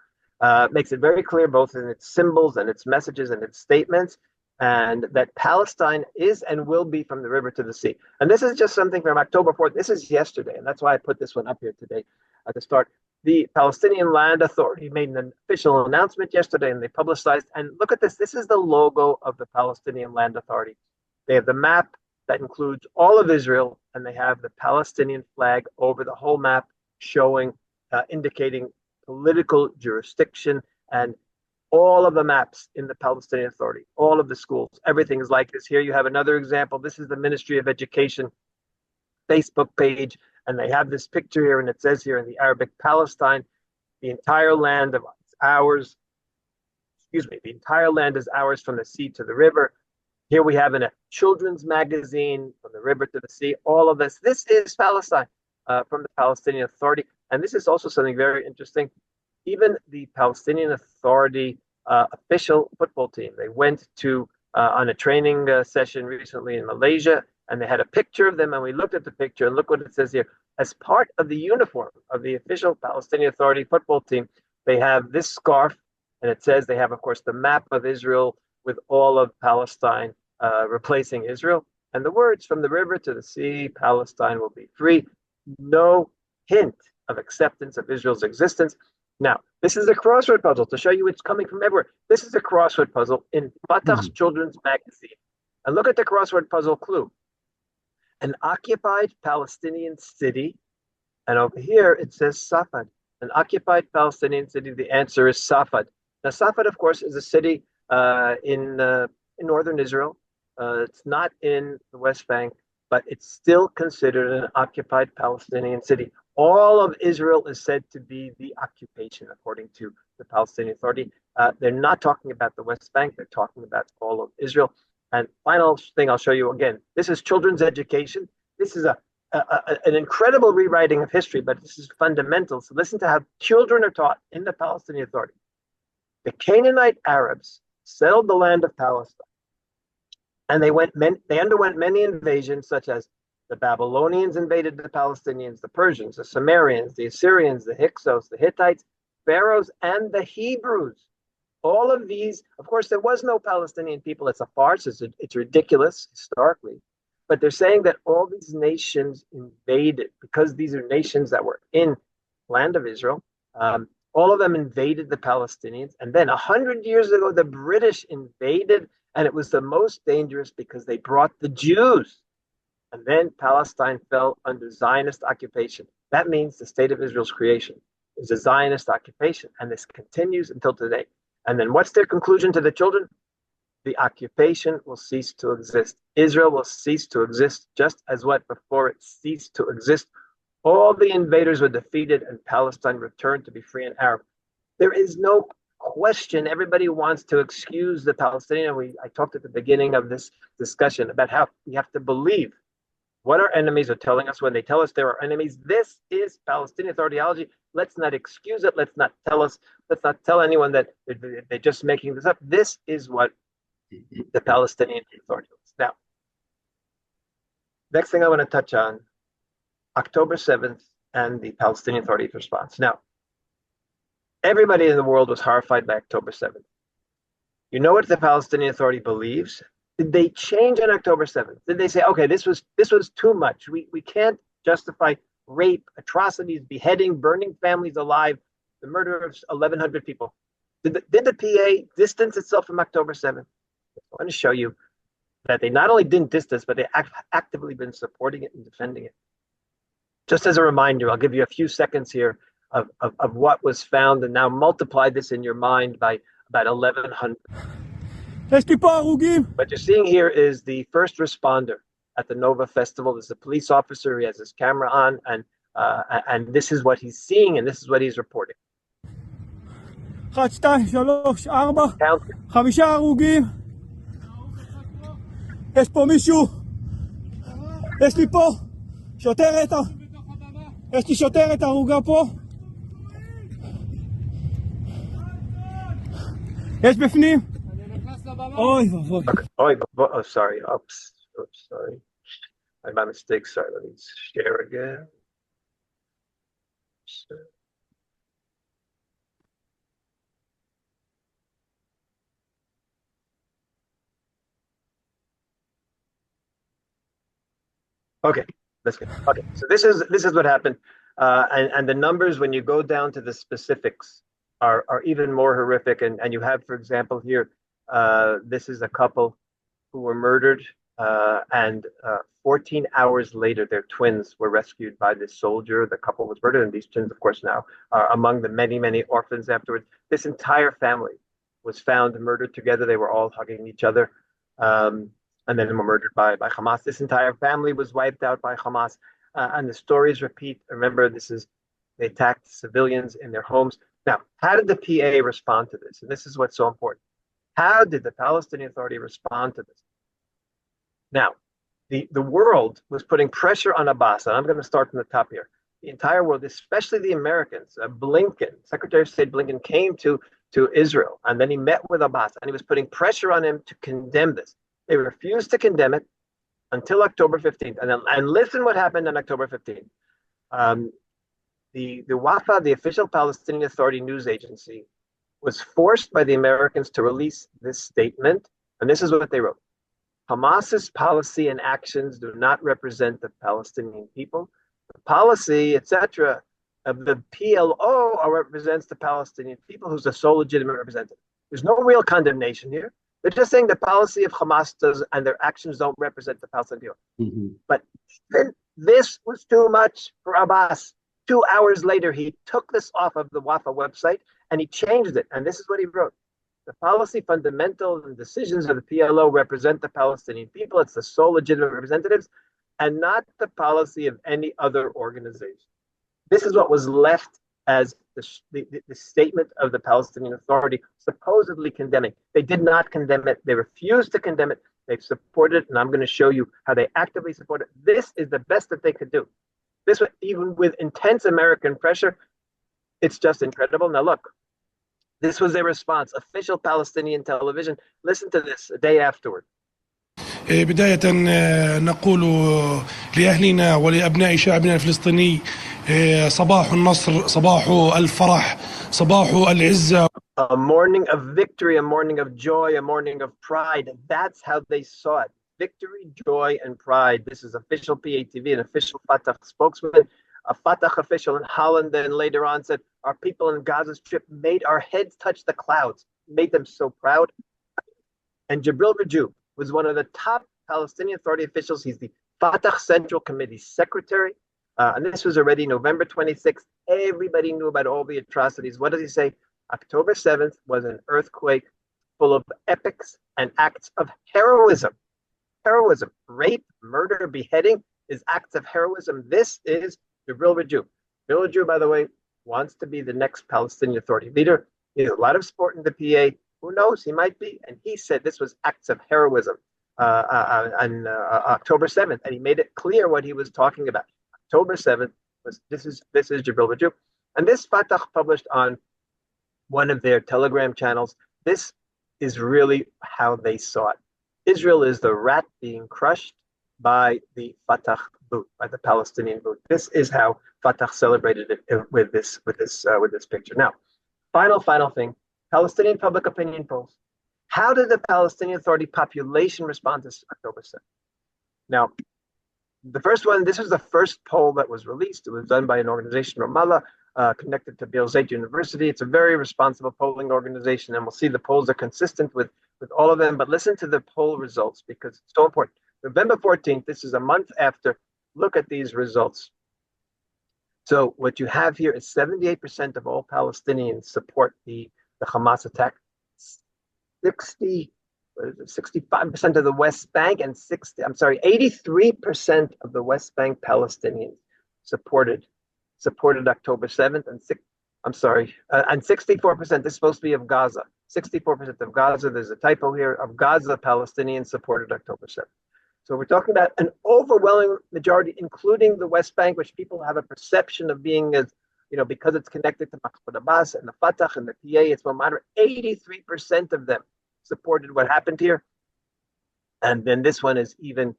makes it very clear both in its symbols and its messages and its statements, and that Palestine is and will be from the river to the sea. And this is just something from October 4th. This is yesterday, and that's why I put this one up here today at the start. The Palestinian Land Authority made an official announcement yesterday, and they publicized, and look at this. This is the logo of the Palestinian Land Authority. They have the map that includes all of Israel, and they have the Palestinian flag over the whole map, showing, indicating political jurisdiction, and all of the maps in the Palestinian Authority, all of the schools, everything is like this. Here you have another example. This is the Ministry of Education Facebook page, and they have this picture here, and it says here in the Arabic, Palestine, the entire land of ours, the entire land is ours from the sea to the river. Here we have in a children's magazine, from the river to the sea, all of this. This is Palestine. From the Palestinian Authority. And this is also something very interesting. Even the Palestinian Authority official football team, they went to on a training session recently in Malaysia, and they had a picture of them, and we looked at the picture, and look what it says here. As part of the uniform of the official Palestinian Authority football team, they have this scarf, and it says they have, of course, the map of Israel with all of Palestine replacing Israel. And the words, from the river to the sea, Palestine will be free. No hint of acceptance of Israel's existence. Now, this is a crossword puzzle to show you it's coming from everywhere. This is a crossword puzzle in Fatah's children's magazine. And look at the crossword puzzle clue. An occupied Palestinian city, and over here it says Safad. An occupied Palestinian city, the answer is Safad. Now, Safad, of course, is a city in northern Israel. It's not in the West Bank, but it's still considered an occupied Palestinian city. All of Israel is said to be the occupation, according to the Palestinian Authority. They're not talking about the West Bank. They're talking about all of Israel. And final thing I'll show you again, this is children's education. This is an incredible rewriting of history, but this is fundamental. So listen to how children are taught in the Palestinian Authority. The Canaanite Arabs settled the land of Palestine, and they underwent many invasions, such as the Babylonians invaded the Palestinians, the Persians, the Sumerians, the Assyrians, the Hyksos, the Hittites, Pharaohs, and the Hebrews. All of these, of course, there was no Palestinian people. It's a farce. It's ridiculous historically. But they're saying that all these nations invaded, because these are nations that were in land of Israel. All of them invaded the Palestinians. And then 100 years ago, the British invaded, and it was the most dangerous because they brought the Jews. And then Palestine fell under Zionist occupation. That means the state of Israel's creation is a Zionist occupation, and this continues until today. And then what's their conclusion to the children? The occupation will cease to exist. Israel will cease to exist, just as what before it ceased to exist. All the invaders were defeated, and Palestine returned to be free and Arab. There is no question. Everybody wants to excuse the Palestinian. I talked at the beginning of this discussion about how we have to believe what our enemies are telling us when they tell us they're our enemies. This is Palestinian ideology. Let's not excuse it. Let's not tell anyone that they're just making this up. This is what the Palestinian Authority is. Now, next thing I want to touch on, October 7th and the Palestinian Authority's response. Now, everybody in the world was horrified by October 7th. You know what the Palestinian Authority believes? Did they change on October 7th? Did they say, okay, this was too much. We can't justify rape, atrocities, beheading, burning families alive, the murder of 1,100 people? Did the PA distance itself from October 7th? I want to show you that they not only didn't distance, but they actively been supporting it and defending it. Just as a reminder, I'll give you a few seconds here of what was found, and now multiply this in your mind by about 1,100. What you're seeing here is the first responder at the Nova Festival. There's a police officer. He has his camera on, and this is what he's seeing, and this is what he's reporting. 1, 2, 3, 4, 5 הרוגים. יש פה מישהו. יש לי פה שוטרת. יש לי שוטרת הרוגה פה. יש בפנים. אוי ואבוי. Oh, sorry. Oops, sorry. My mistake. Sorry, let me share again. Okay, that's good. Okay, so this is what happened, and the numbers, when you go down to the specifics, are even more horrific. And you have, for example, here, this is a couple who were murdered, and 14 hours later, their twins were rescued by this soldier. The couple was murdered, and these twins, of course, now are among the many orphans afterwards. This entire family was found murdered together. They were all hugging each other. And then were murdered by Hamas. This entire family was wiped out by Hamas. And the stories repeat. Remember, they attacked civilians in their homes. Now, how did the PA respond to this? And this is what's so important. How did the Palestinian Authority respond to this? Now, the world was putting pressure on Abbas, and I'm going to start from the top here. The entire world, especially the Americans, Secretary of State Blinken came to Israel, and then he met with Abbas, and he was putting pressure on him to condemn this. They refused to condemn it until October 15th. And listen what happened on October 15th. The Wafa, the official Palestinian Authority news agency, was forced by the Americans to release this statement. And this is what they wrote. Hamas's policy and actions do not represent the Palestinian people. The policy, etc., of the PLO represents the Palestinian people, who's the sole legitimate representative. There's no real condemnation here. They're just saying the policy of Hamas does, and their actions don't represent the Palestinian people. Mm-hmm. But this was too much for Abbas. 2 hours later, he took this off of the Wafa website and he changed it. And this is what he wrote. The policy fundamentals and decisions of the PLO represent the Palestinian people. It's the sole legitimate representatives and not the policy of any other organization. This is what was left as the statement of the Palestinian Authority supposedly condemning. They did not condemn it. They refused to condemn it. They've supported it, and I'm going to show you how they actively support it. This is the best that they could do. This was, even with intense American pressure, it's just incredible. Now look, this was their response. Official Palestinian television. Listen to this a day afterward. بداية نقول لأهلنا ولأبناء شعبنا الفلسطيني صباح النصر، صباح الفرح، صباح العزة. A morning of victory, a morning of joy, a morning of pride. That's how they saw it. Victory, joy, and pride. This is official PATV, an official Fatah spokesman. A Fatah official in Holland then later on said, our people in Gaza Strip made our heads touch the clouds, made them so proud. And Jibril Rajoub was one of the top Palestinian Authority officials. He's the Fatah Central Committee secretary. And this was already November 26th. Everybody knew about all the atrocities. What does he say? October 7th was an earthquake full of epics and acts of heroism. Heroism, rape, murder, beheading is acts of heroism. This is Jibril Rajoub. Jibril Rajoub, by the way, wants to be the next Palestinian Authority leader. He has a lot of support in the PA. Who knows? He might be. And he said this was acts of heroism on October 7th. And he made it clear what he was talking about. October 7th was this is Jibril Rajoub. And this Fatah published on one of their Telegram channels. This is really how they saw it. Israel is the rat being crushed by the Fatah boot, by the Palestinian boot. This is how Fatah celebrated it with this picture. Now, final thing. Palestinian public opinion polls. How did the Palestinian Authority population respond to October 7th? Now, the first one, this was the first poll that was released. It was done by an organization, Ramallah, connected to Bill Zayt University. It's a very responsible polling organization, and we'll see the polls are consistent with all of them. But listen to the poll results because it's so important. November 14th, this is a month after. Look at these results. So what you have here is 78% of all Palestinians support the Hamas attack. 65% of the West Bank and 83% of the West Bank Palestinians supported October 7th and 64%. This is supposed to be of Gaza. 64% of Gaza. There's a typo here. Of Gaza, Palestinians supported October 7th. So we're talking about an overwhelming majority, including the West Bank, which people have a perception of being as, because it's connected to Mahmoud Abbas and the Fatah and the PA, it's more moderate. 83% of them supported what happened here. And then this one is even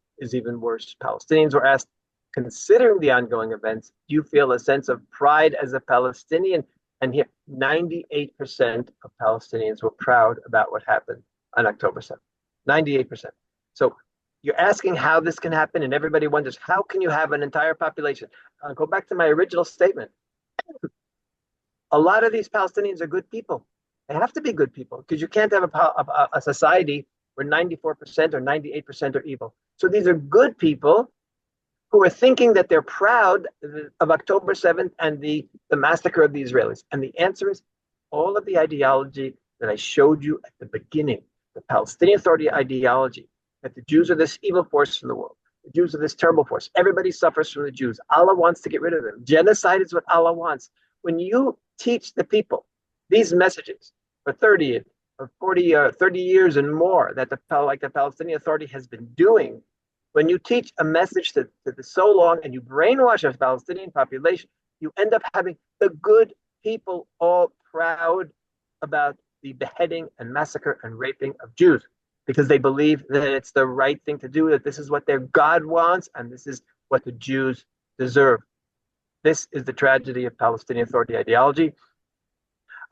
worse. Palestinians were asked, considering the ongoing events, do you feel a sense of pride as a Palestinian? And here, 98% of Palestinians were proud about what happened on October 7th. 98%. So you're asking how this can happen, and everybody wonders, how can you have an entire population? I'll go back to my original statement. A lot of these Palestinians are good people. They have to be good people because you can't have a society where 94% or 98% are evil. So these are good people who are thinking that they're proud of October 7th and the massacre of the Israelis. And the answer is all of the ideology that I showed you at the beginning, the Palestinian Authority ideology, that the Jews are this evil force in the world. The Jews are this terrible force. Everybody suffers from the Jews. Allah wants to get rid of them. Genocide is what Allah wants. When you teach the people these messages for 30 or 40 or 30 years and more that the Palestinian Authority has been doing, when you teach a message to so long and you brainwash a Palestinian population, you end up having the good people all proud about the beheading and massacre and raping of Jews because they believe that it's the right thing to do, that this is what their God wants and this is what the Jews deserve. This is the tragedy of Palestinian Authority ideology.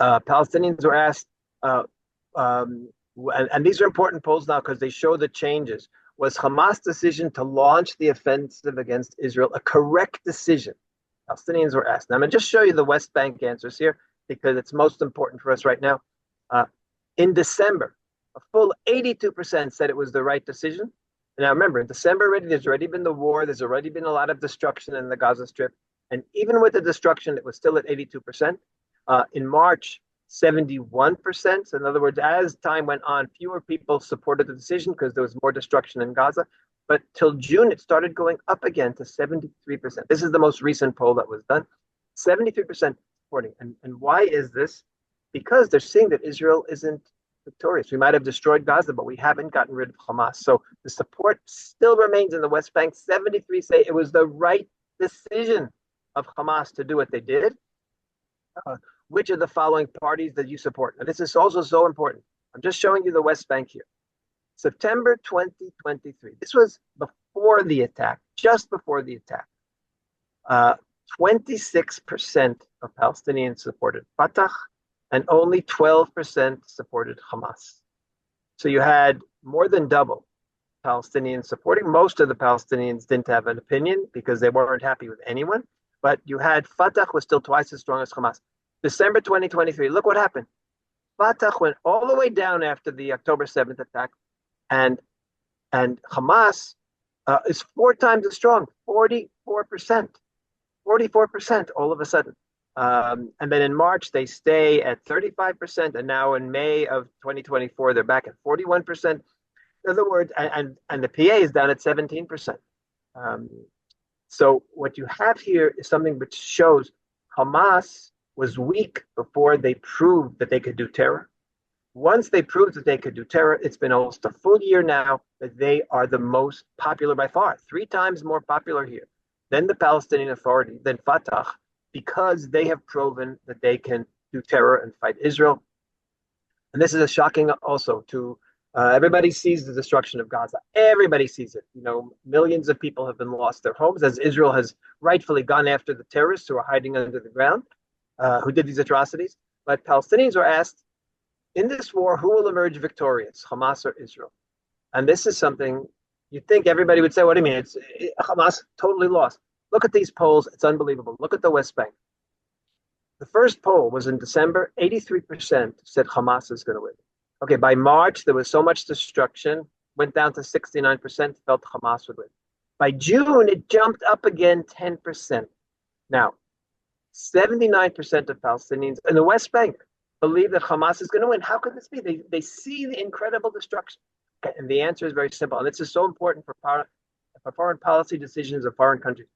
Palestinians were asked, and these are important polls now because they show the changes. Was Hamas' decision to launch the offensive against Israel a correct decision? Palestinians were asked. Now, I'm going to just show you the West Bank answers here because it's most important for us right now. In December, a full 82% said it was the right decision. Now, remember, in December already, there's already been the war. There's already been a lot of destruction in the Gaza Strip. And even with the destruction, it was still at 82%. In March, 71%. So in other words, as time went on, fewer people supported the decision because there was more destruction in Gaza. But till June, it started going up again to 73%. This is the most recent poll that was done. 73% supporting. And why is this? Because they're seeing that Israel isn't victorious. We might have destroyed Gaza, but we haven't gotten rid of Hamas. So the support still remains in the West Bank. 73 say it was the right decision of Hamas to do what they did. Which of the following parties that you support? Now, this is also so important. I'm just showing you the West Bank here. September 2023. This was before the attack, just before the attack. 26% of Palestinians supported Fatah and only 12% supported Hamas. So you had more than double Palestinians supporting. Most of the Palestinians didn't have an opinion because they weren't happy with anyone. But you had Fatah was still twice as strong as Hamas. December 2023, look what happened. Fatah went all the way down after the October 7th attack, and Hamas is 4 times as strong, 44%. 44% all of a sudden. And then in March, they stay at 35%, and now in May of 2024, they're back at 41%. In other words, and the PA is down at 17%. So what you have here is something which shows Hamas was weak before they proved that they could do terror. Once they proved that they could do terror, it's been almost a full year now that they are the most popular by far, 3 times more popular here than the Palestinian Authority, than Fatah, because they have proven that they can do terror and fight Israel. And this is a shocking also to everybody sees the destruction of Gaza. Everybody sees it. You know, millions of people have been lost their homes as Israel has rightfully gone after the terrorists who are hiding under the ground, who did these atrocities. But Palestinians are asked, in this war, who will emerge victorious, Hamas or Israel? And this is something you'd think everybody would say, what do you mean? Hamas totally lost. Look at these polls. It's unbelievable. Look at the West Bank. The first poll was in December. 83% said Hamas is going to win. Okay, by March, there was so much destruction, went down to 69%, felt Hamas would win. By June, it jumped up again 10%. Now, 79% of Palestinians in the West Bank believe that Hamas is going to win. How could this be? They see the incredible destruction. Okay, and the answer is very simple. And this is so important for foreign policy decisions of foreign countries.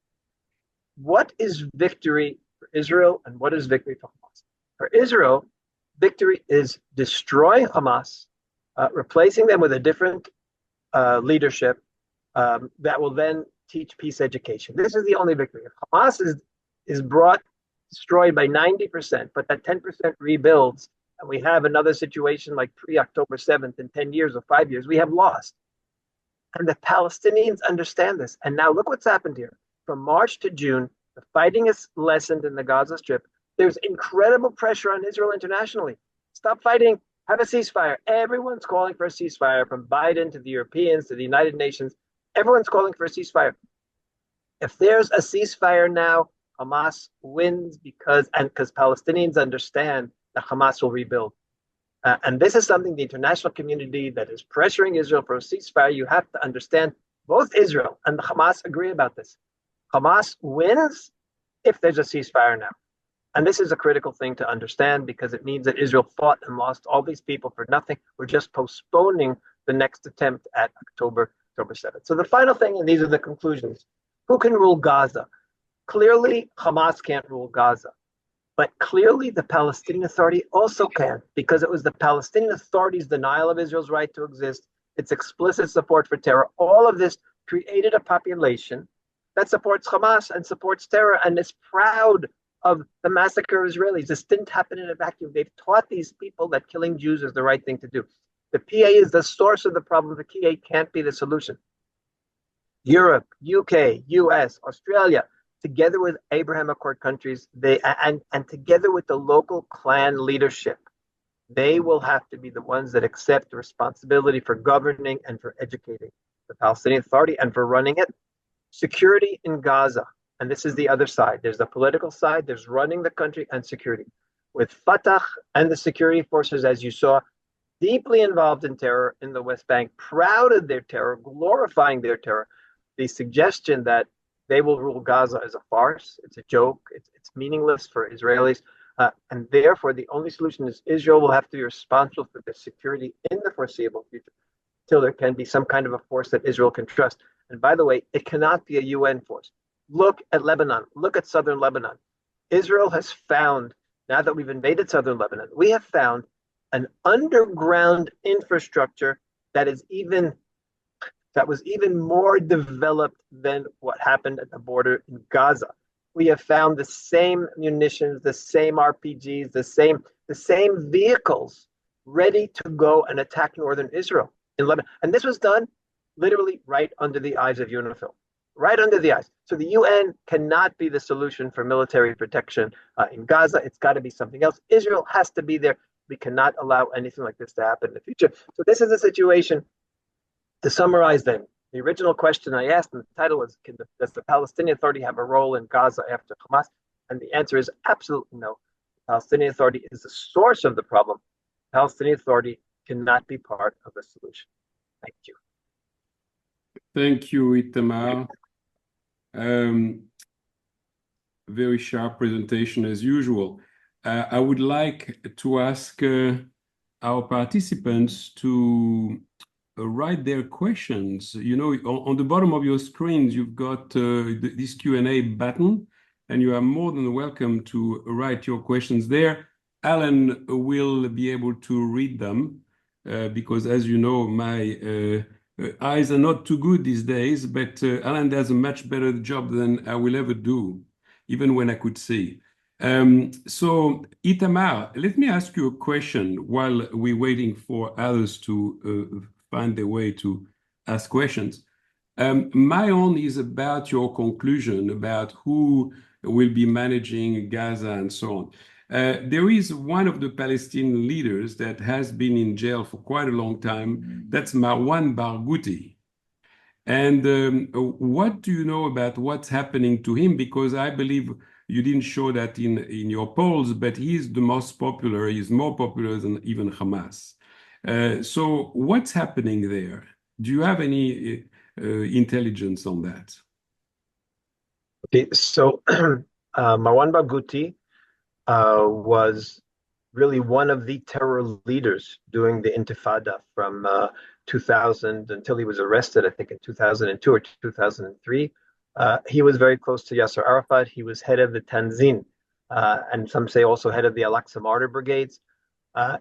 What is victory for Israel and what is victory for Hamas? For Israel, victory is destroying Hamas, replacing them with a different leadership that will then teach peace education. This is the only victory. If Hamas is destroyed by 90%, but that 10% rebuilds, and we have another situation like pre-October 7th in 10 years or 5 years, we have lost. And the Palestinians understand this. And now look what's happened here. From March to June, the fighting is lessened in the Gaza Strip. There's incredible pressure on Israel internationally. Stop fighting, have a ceasefire. Everyone's calling for a ceasefire, from Biden to the Europeans to the United Nations. Everyone's calling for a ceasefire. If there's a ceasefire now, Hamas wins because Palestinians understand that Hamas will rebuild. And this is something the international community that is pressuring Israel for a ceasefire, you have to understand both Israel and the Hamas agree about this. Hamas wins if there's a ceasefire now. And this is a critical thing to understand because it means that Israel fought and lost all these people for nothing. We're just postponing the next attempt at October 7th. So the final thing, and these are the conclusions. Who can rule Gaza? Clearly, Hamas can't rule Gaza. But clearly, the Palestinian Authority also can, because it was the Palestinian Authority's denial of Israel's right to exist, its explicit support for terror. All of this created a population that supports Hamas and supports terror and is proud of the massacre of Israelis. This didn't happen in a vacuum. They've taught these people that killing Jews is the right thing to do. The PA is the source of the problem. The PA can't be the solution. Europe, UK, US, Australia, together with Abraham Accord countries, and together with the local clan leadership, they will have to be the ones that accept the responsibility for governing and for educating the Palestinian Authority and for running it. Security in Gaza, and this is the other side. There's the political side, there's running the country and security. With Fatah and the security forces, as you saw, deeply involved in terror in the West Bank, proud of their terror, glorifying their terror. The suggestion that they will rule Gaza is a farce. It's a joke. It's meaningless for Israelis. And therefore, the only solution is Israel will have to be responsible for their security in the foreseeable future till there can be some kind of a force that Israel can trust. And by the way, it cannot be a UN force. Look at Lebanon. Look at southern Lebanon. Israel has found, now that we've invaded southern Lebanon, we have found an underground infrastructure that was even more developed than what happened at the border in Gaza. We have found the same munitions, the same RPGs, the same vehicles ready to go and attack northern Israel in Lebanon. And this was done literally right under the eyes of UNIFIL, right under the eyes. So the UN cannot be the solution for military protection in Gaza. It's got to be something else. Israel has to be there. We cannot allow anything like this to happen in the future. So this is a situation, to summarize then, the original question I asked, and the title was, does the Palestinian Authority have a role in Gaza after Hamas? And the answer is absolutely no. The Palestinian Authority is the source of the problem. The Palestinian Authority cannot be part of the solution. Thank you. Thank you, Itamar. Very sharp presentation as usual. I would like to ask our participants to write their questions. You know, on the bottom of your screens, you've got this Q&A button, and you are more than welcome to write your questions there. Alan will be able to read them because, as you know, my eyes are not too good these days, but Alan does a much better job than I will ever do, even when I could see. So, Itamar, let me ask you a question while we're waiting for others to find their way to ask questions. My own is about your conclusion about who will be managing Gaza and so on. There is one of the Palestinian leaders that has been in jail for quite a long time. That's Marwan Barghouti. And what do you know about what's happening to him? Because I believe you didn't show that in your polls, but he's the most popular. He's more popular than even Hamas. So what's happening there? Do you have any intelligence on that? Okay, so Marwan Barghouti was really one of the terror leaders during the Intifada from 2000 until he was arrested, I think in 2002 or 2003. He was very close to Yasser Arafat. He was head of the Tanzim, and some say also head of the Al-Aqsa Martyr Brigades.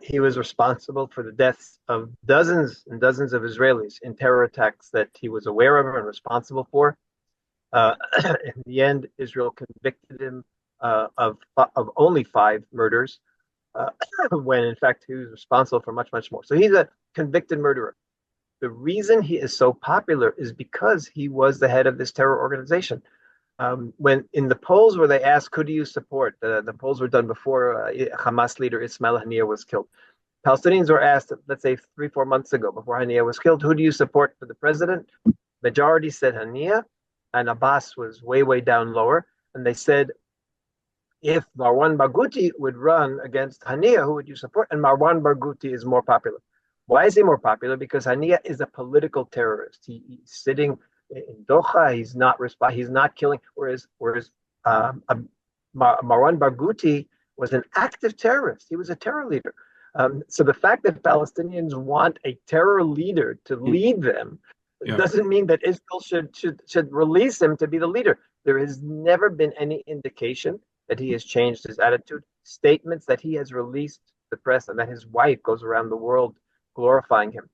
He was responsible for the deaths of dozens and dozens of Israelis in terror attacks that he was aware of and responsible for. In the end, Israel convicted him of only 5 murders, when in fact he was responsible for much, much more. So he's a convicted murderer. The reason he is so popular is because he was the head of this terror organization. When in the polls where they asked, who do you support? The polls were done before Hamas leader Ismail Haniyeh was killed. Palestinians were asked, let's say 3-4 months ago, before Haniyeh was killed, who do you support for the president? Majority said Haniyeh, and Abbas was way, way down lower. And they said, if Marwan Barghouti would run against Haniyeh, who would you support? And Marwan Barghouti is more popular. Why is he more popular? Because Haniyeh is a political terrorist. He's sitting in Doha. He's not killing. Whereas Marwan Barghouti was an active terrorist. He was a terror leader. So the fact that Palestinians want a terror leader to lead them doesn't mean that Israel should release him to be the leader. There has never been any indication that he has changed his attitude. Statements that he has released to the press and that his wife goes around the world glorifying him.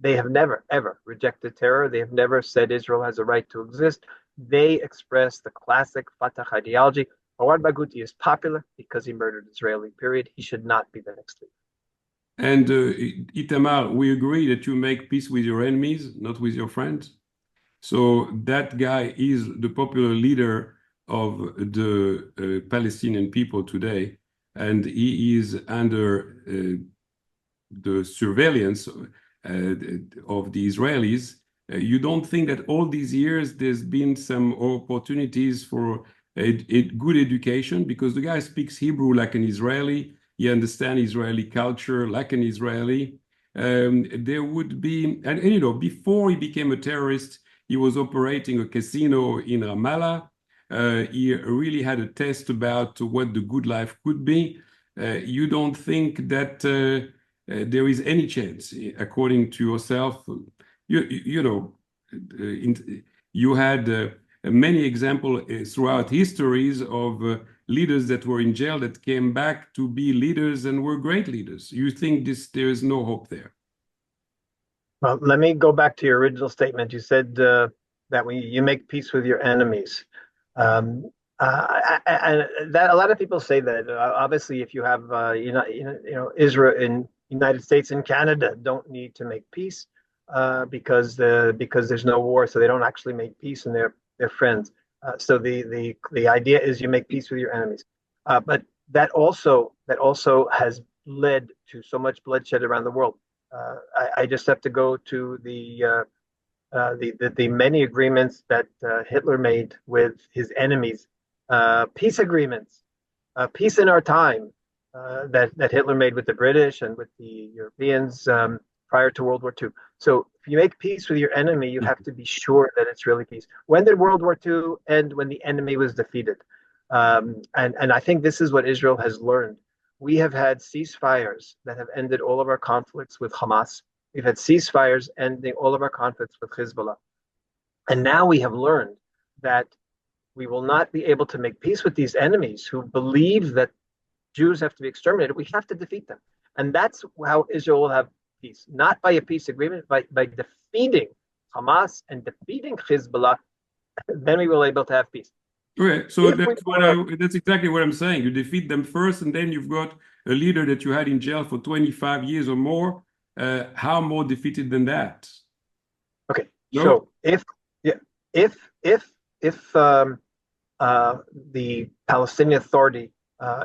They have never, ever rejected terror. They have never said Israel has a right to exist. They express the classic Fatah ideology. Marwan Barghouti is popular because he murdered Israeli, period. He should not be the next leader. And Itamar, we agree that you make peace with your enemies, not with your friends. So that guy is the popular leader of the Palestinian people today, and he is under the surveillance of the Israelis. You don't think that all these years there's been some opportunities for a good education? Because the guy speaks Hebrew like an Israeli, he understands Israeli culture like an Israeli. There would be, and you know, before he became a terrorist, he was operating a casino in Ramallah. He really had a test about what the good life could be. You don't think that there is any chance, according to yourself? You had many examples throughout histories of leaders that were in jail that came back to be leaders and were great leaders. You think there is no hope there? Well, let me go back to your original statement. You said that when you make peace with your enemies. And that a lot of people say that. Obviously, if you have Israel in United States and Canada don't need to make peace because there's no war, so they don't actually make peace, and they're friends. So the idea is you make peace with your enemies, but that also has led to so much bloodshed around the world. I just have to go to the many agreements that Hitler made with his enemies, peace agreements, peace in our time that Hitler made with the British and with the Europeans prior to World War II. So if you make peace with your enemy, you have to be sure that it's really peace. When did World War II end? When the enemy was defeated. And I think this is what Israel has learned. We have had ceasefires that have ended all of our conflicts with Hamas. We've had ceasefires ending all of our conflicts with Hezbollah. And now we have learned that we will not be able to make peace with these enemies who believe that Jews have to be exterminated. We have to defeat them. And that's how Israel will have peace, not by a peace agreement, but by defeating Hamas and defeating Hezbollah. Then we will be able to have peace. Right. So that's exactly what I'm saying. You defeat them first, and then you've got a leader that you had in jail for 25 years or more. How more defeated than that? Okay. No? So if the Palestinian Authority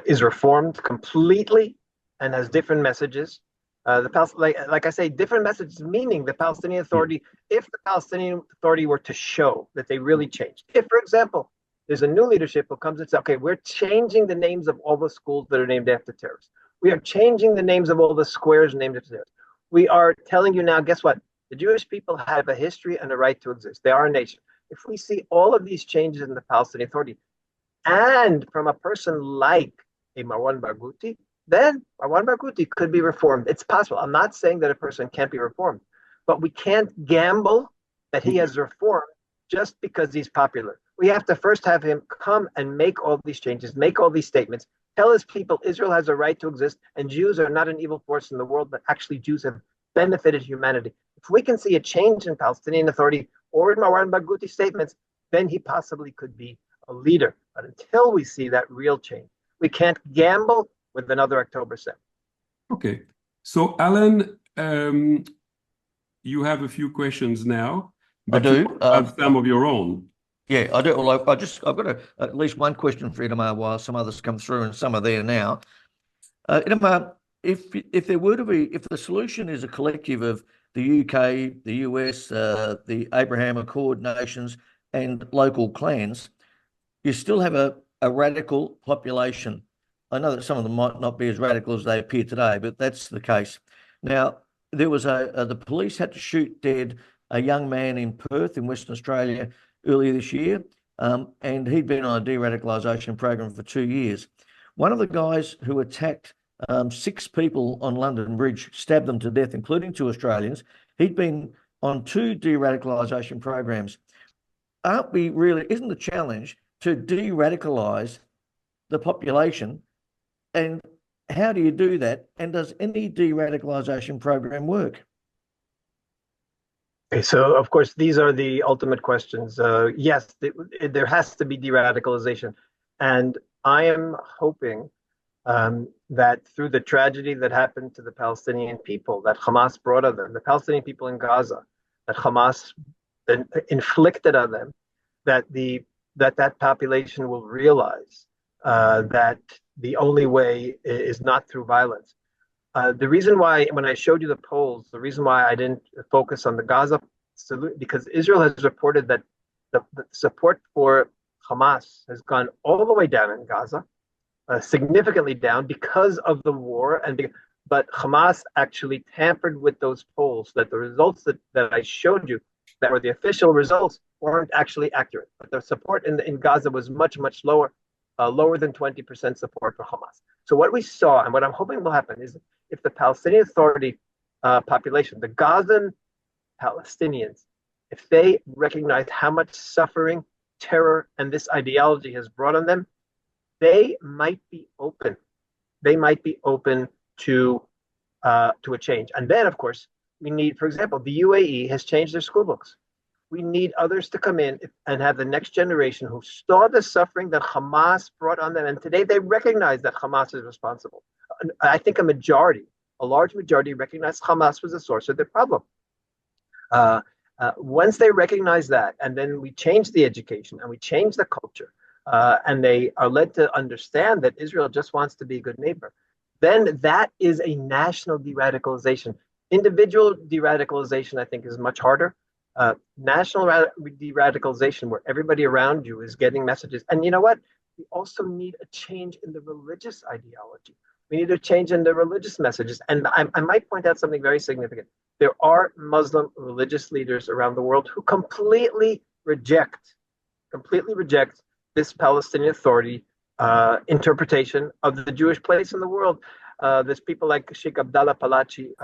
is reformed completely and has different messages, like I say, different messages, meaning the Palestinian Authority, if the Palestinian Authority were to show that they really changed, if, for example, there's a new leadership who comes and says, okay, we're changing the names of all the schools that are named after terrorists. We are changing the names of all the squares named after terrorists. We are telling you now, guess what? The Jewish people have a history and a right to exist. They are a nation. If we see all of these changes in the Palestinian Authority, and from a person like a Marwan Barghouti, then Marwan Barghouti could be reformed. It's possible. I'm not saying that a person can't be reformed, but we can't gamble that he has reformed just because he's popular. We have to first have him come and make all these changes, make all these statements, tell his people Israel has a right to exist, and Jews are not an evil force in the world, but actually Jews have benefited humanity. If we can see a change in Palestinian Authority or in Marwan Barghouti statements, then he possibly could be a leader. But until we see that real change, we can't gamble with another October 7th. Okay. So, Alan, you have a few questions now. I do. You have some of your own. Yeah, I do. Well, I've got at least one question for Itamar while some others come through, and some are there now. Itamar, if the solution is a collective of the UK, the US, the Abraham Accord nations, and local clans, you still have a radical population. I know that some of them might not be as radical as they appear today, but that's the case. Now, there was the police had to shoot dead a young man in Perth in Western Australia earlier this year, and he'd been on a de-radicalisation program for 2 years. One of the guys who attacked 6 people on London Bridge, stabbed them to death, including 2 Australians. He'd been on 2 de-radicalisation programs. Isn't the challenge to de-radicalise the population? And how do you do that? And does any de-radicalisation program work? Okay, so of course, these are the ultimate questions. Yes, there has to be de-radicalization. And I am hoping that through the tragedy that happened to the Palestinian people, that Hamas brought on them, the Palestinian people in Gaza, that Hamas inflicted on them, that population will realize that the only way is not through violence. The reason why, when I showed you the polls, the reason why I didn't focus on the Gaza, because Israel has reported that the support for Hamas has gone all the way down in Gaza, significantly down because of the war, but Hamas actually tampered with those polls, that the results that I showed you, that were the official results, weren't actually accurate. But the support in Gaza was much, much lower, lower than 20% support for Hamas. So what we saw, and what I'm hoping will happen, is if the Palestinian Authority population, the Gazan Palestinians, if they recognize how much suffering, terror, and this ideology has brought on them, they might be open. They might be open to a change. And then, of course, we need, for example, the UAE has changed their school books. We need others to come in and have the next generation who saw the suffering that Hamas brought on them. And today they recognize that Hamas is responsible. I think a large majority recognize Hamas was the source of their problem. Once they recognize that, and then we change the education and we change the culture, and they are led to understand that Israel just wants to be a good neighbor, then that is a national de-radicalization. Individual de-radicalization, I think, is much harder. National de-radicalization, where everybody around you is getting messages. And you know what? We also need a change in the religious ideology. We need a change in the religious messages. And I might point out something very significant. There are Muslim religious leaders around the world who completely reject this Palestinian Authority interpretation of the Jewish place in the world. There's people like Sheikh Abdallah Palachi,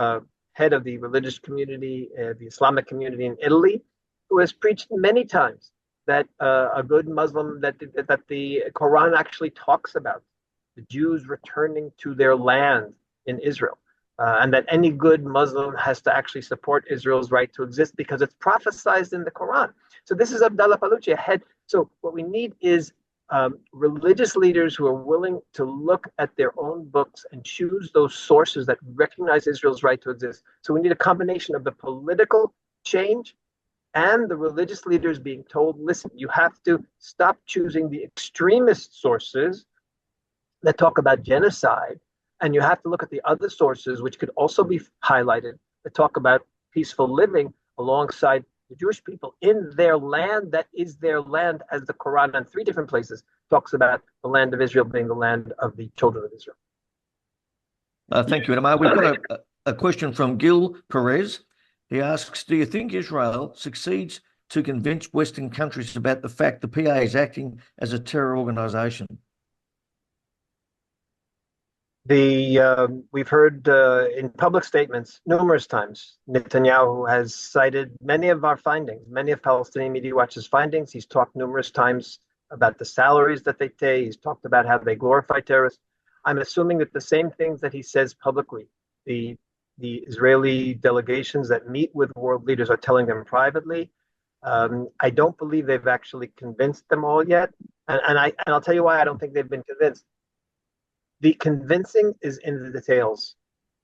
head of the religious community, the Islamic community in Italy, who has preached many times that a good Muslim, that the Quran actually talks about the Jews returning to their land in Israel, and that any good Muslim has to actually support Israel's right to exist because it's prophesied in the Quran. So this is Abdallah Palachi, ahead. So what we need is religious leaders who are willing to look at their own books and choose those sources that recognize Israel's right to exist. So we need a combination of the political change and the religious leaders being told, listen, you have to stop choosing the extremist sources that talk about genocide, and you have to look at the other sources, which could also be highlighted, that talk about peaceful living alongside the Jewish people in their land that is their land, as the Quran in 3 different places talks about the land of Israel being the land of the children of Israel. Thank you, Itamar. We've got a question from Gil Perez. He asks, do you think Israel succeeds to convince Western countries about the fact the PA is acting as a terror organization? We've heard in public statements numerous times, Netanyahu has cited many of our findings, many of Palestinian Media Watch's findings. He's talked numerous times about the salaries that they pay. He's talked about how they glorify terrorists. I'm assuming that the same things that he says publicly, the Israeli delegations that meet with world leaders are telling them privately. I don't believe they've actually convinced them all yet. And I'll tell you why I don't think they've been convinced. The convincing is in the details.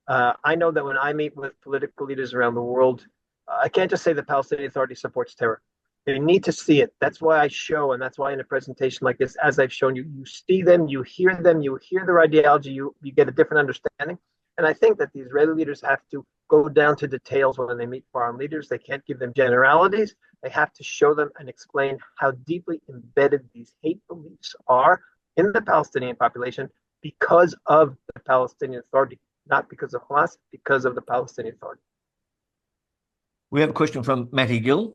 I know that when I meet with political leaders around the world, I can't just say the Palestinian Authority supports terror. They need to see it. That's why I show, and that's why in a presentation like this, as I've shown you, you see them, you hear their ideology, you get a different understanding. And I think that the Israeli leaders have to go down to details when they meet foreign leaders. They can't give them generalities. They have to show them and explain how deeply embedded these hate beliefs are in the Palestinian population, because of the Palestinian Authority, not because of Hamas, because of the Palestinian Authority. We have a question from Matty Gill.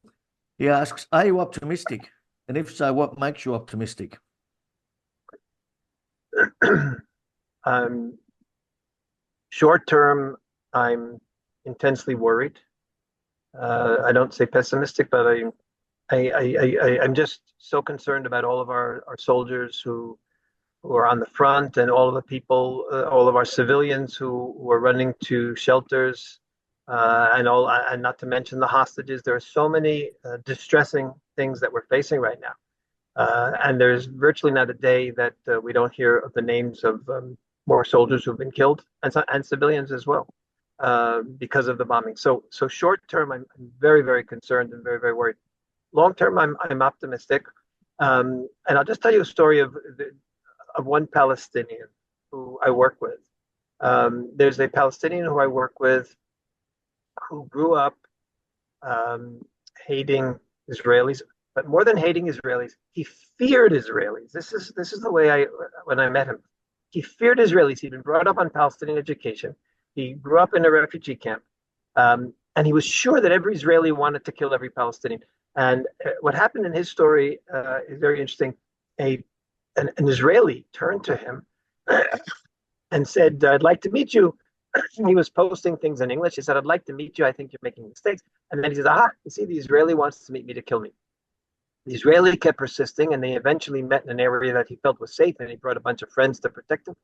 He asks, are you optimistic? And if so, what makes you optimistic? Short term, I'm intensely worried. I don't say pessimistic, but I'm just so concerned about all of our soldiers who are on the front, and all of the people, all of our civilians who are running to shelters, and not to mention the hostages. There are so many distressing things that we're facing right now, and there's virtually not a day that we don't hear of the names of more soldiers who've been killed, and civilians as well, because of the bombing. So short term, I'm very, very concerned and very, very worried. Long term, I'm optimistic, and I'll just tell you a story of one Palestinian who I work with. There's a Palestinian who I work with who grew up hating Israelis, but more than hating Israelis, he feared Israelis. This is the way when I met him. He feared Israelis. He'd been brought up on Palestinian education. He grew up in a refugee camp, and he was sure that every Israeli wanted to kill every Palestinian. And what happened in his story is very interesting. An Israeli turned to him and said, I'd like to meet you. He was posting things in English. He said, I'd like to meet you. I think you're making mistakes. And then he says, you see, the Israeli wants to meet me to kill me. The Israeli kept persisting, and they eventually met in an area that he felt was safe, and he brought a bunch of friends to protect him.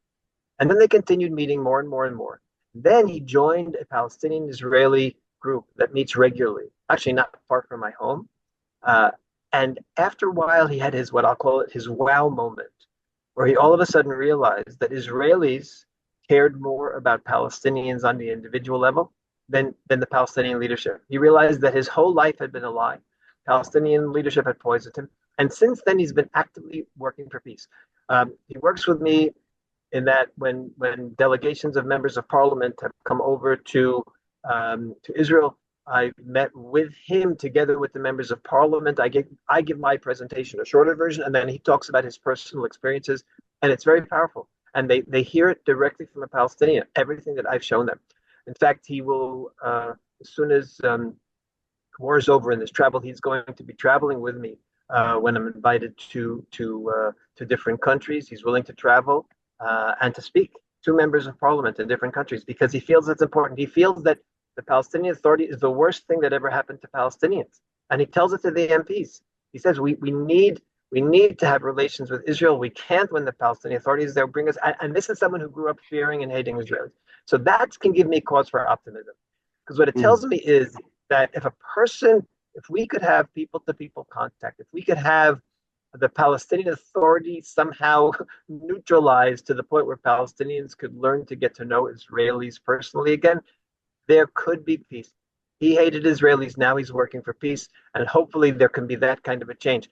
And then they continued meeting more and more and more. Then he joined a Palestinian-Israeli group that meets regularly, actually not far from my home. And after a while, he had his, what I'll call it, his wow moment, where he all of a sudden realized that Israelis cared more about Palestinians on the individual level than the Palestinian leadership. He realized that his whole life had been a lie. Palestinian leadership had poisoned him. And since then, he's been actively working for peace. He works with me in that when delegations of members of parliament have come over to Israel, I met with him together with the members of parliament. I give my presentation, a shorter version, and then he talks about his personal experiences, and it's very powerful. And they hear it directly from a Palestinian, everything that I've shown them. In fact, he will, as soon as war is over in this travel, he's going to be traveling with me when I'm invited to different countries. He's willing to travel and to speak to members of parliament in different countries because he feels it's important. He feels that the Palestinian Authority is the worst thing that ever happened to Palestinians. And he tells it to the MPs. He says, we need to have relations with Israel. We can't when the Palestinian Authority is there. Bring us, and this is someone who grew up fearing and hating Israelis. So that can give me cause for optimism. Because what it tells me is that if we could have people-to-people contact, if we could have the Palestinian Authority somehow neutralized to the point where Palestinians could learn to get to know Israelis personally again, there could be peace. He hated Israelis, now he's working for peace, and hopefully there can be that kind of a change.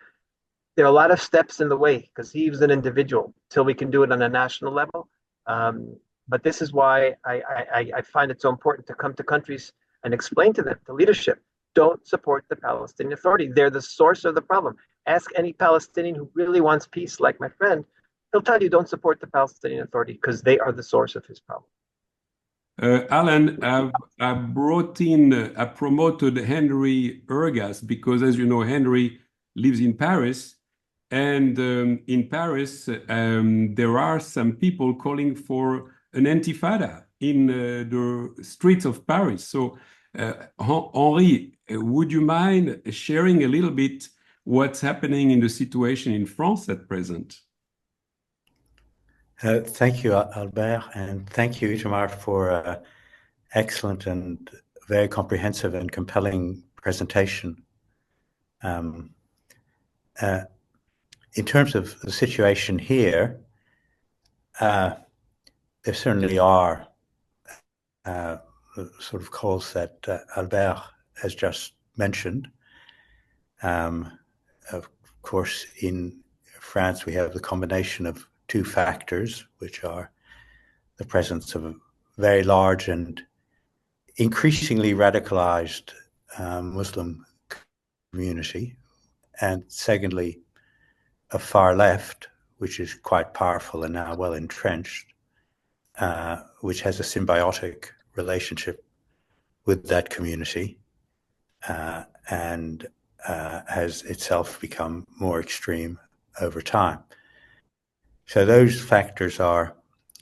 There are a lot of steps in the way because he's an individual till we can do it on a national level. But this is why I find it so important to come to countries and explain to them, the leadership, don't support the Palestinian Authority. They're the source of the problem. Ask any Palestinian who really wants peace, like my friend, he'll tell you don't support the Palestinian Authority because they are the source of his problem. Alan, I promoted Henry Ergas because, as you know, Henry lives in Paris. And in Paris, there are some people calling for an intifada in the streets of Paris. So, Henri, would you mind sharing a little bit what's happening in the situation in France at present? Thank you, Albert, and thank you, Itamar, for excellent and very comprehensive and compelling presentation. In terms of the situation here, there certainly are sort of calls that Albert has just mentioned. Of course, in France, we have the combination of two factors, which are the presence of a very large and increasingly radicalized Muslim community, and secondly, a far left, which is quite powerful and now well entrenched, which has a symbiotic relationship with that community and has itself become more extreme over time. So those factors are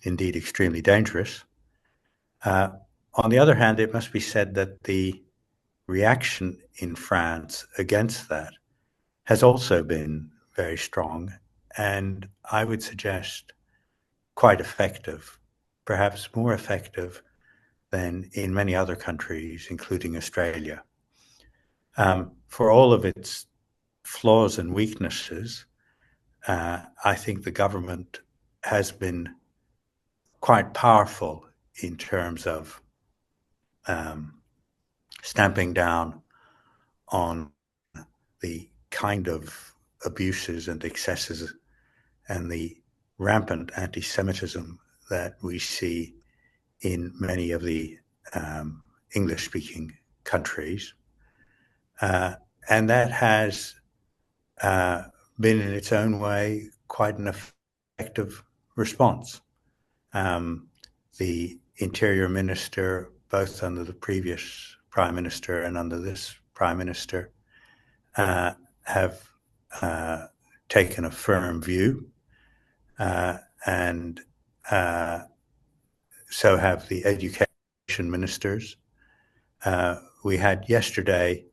indeed extremely dangerous. On the other hand, it must be said that the reaction in France against that has also been very strong, and I would suggest quite effective, perhaps more effective than in many other countries, including Australia. For all of its flaws and weaknesses, I think the government has been quite powerful in terms of stamping down on the kind of abuses and excesses and the rampant anti-Semitism that we see in many of the English-speaking countries. And that has been in its own way quite an effective response. The Interior Minister, both under the previous Prime Minister and under this Prime Minister, have taken a firm view, and so have the education ministers. We had yesterday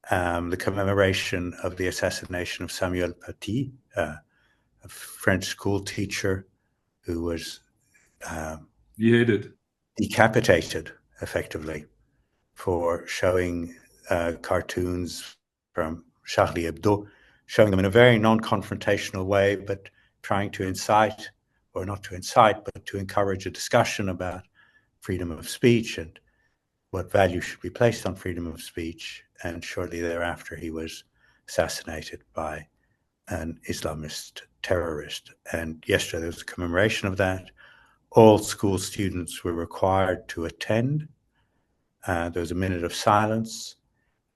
the commemoration of the assassination of Samuel Paty, a French school teacher who was beheaded, decapitated, effectively, for showing cartoons from Charlie Hebdo, showing them in a very non-confrontational way, but trying to incite, or not to incite, but to encourage a discussion about freedom of speech and what value should be placed on freedom of speech. And shortly thereafter, he was assassinated by an Islamist terrorist. And yesterday there was a commemoration of that. All school students were required to attend. There was a minute of silence,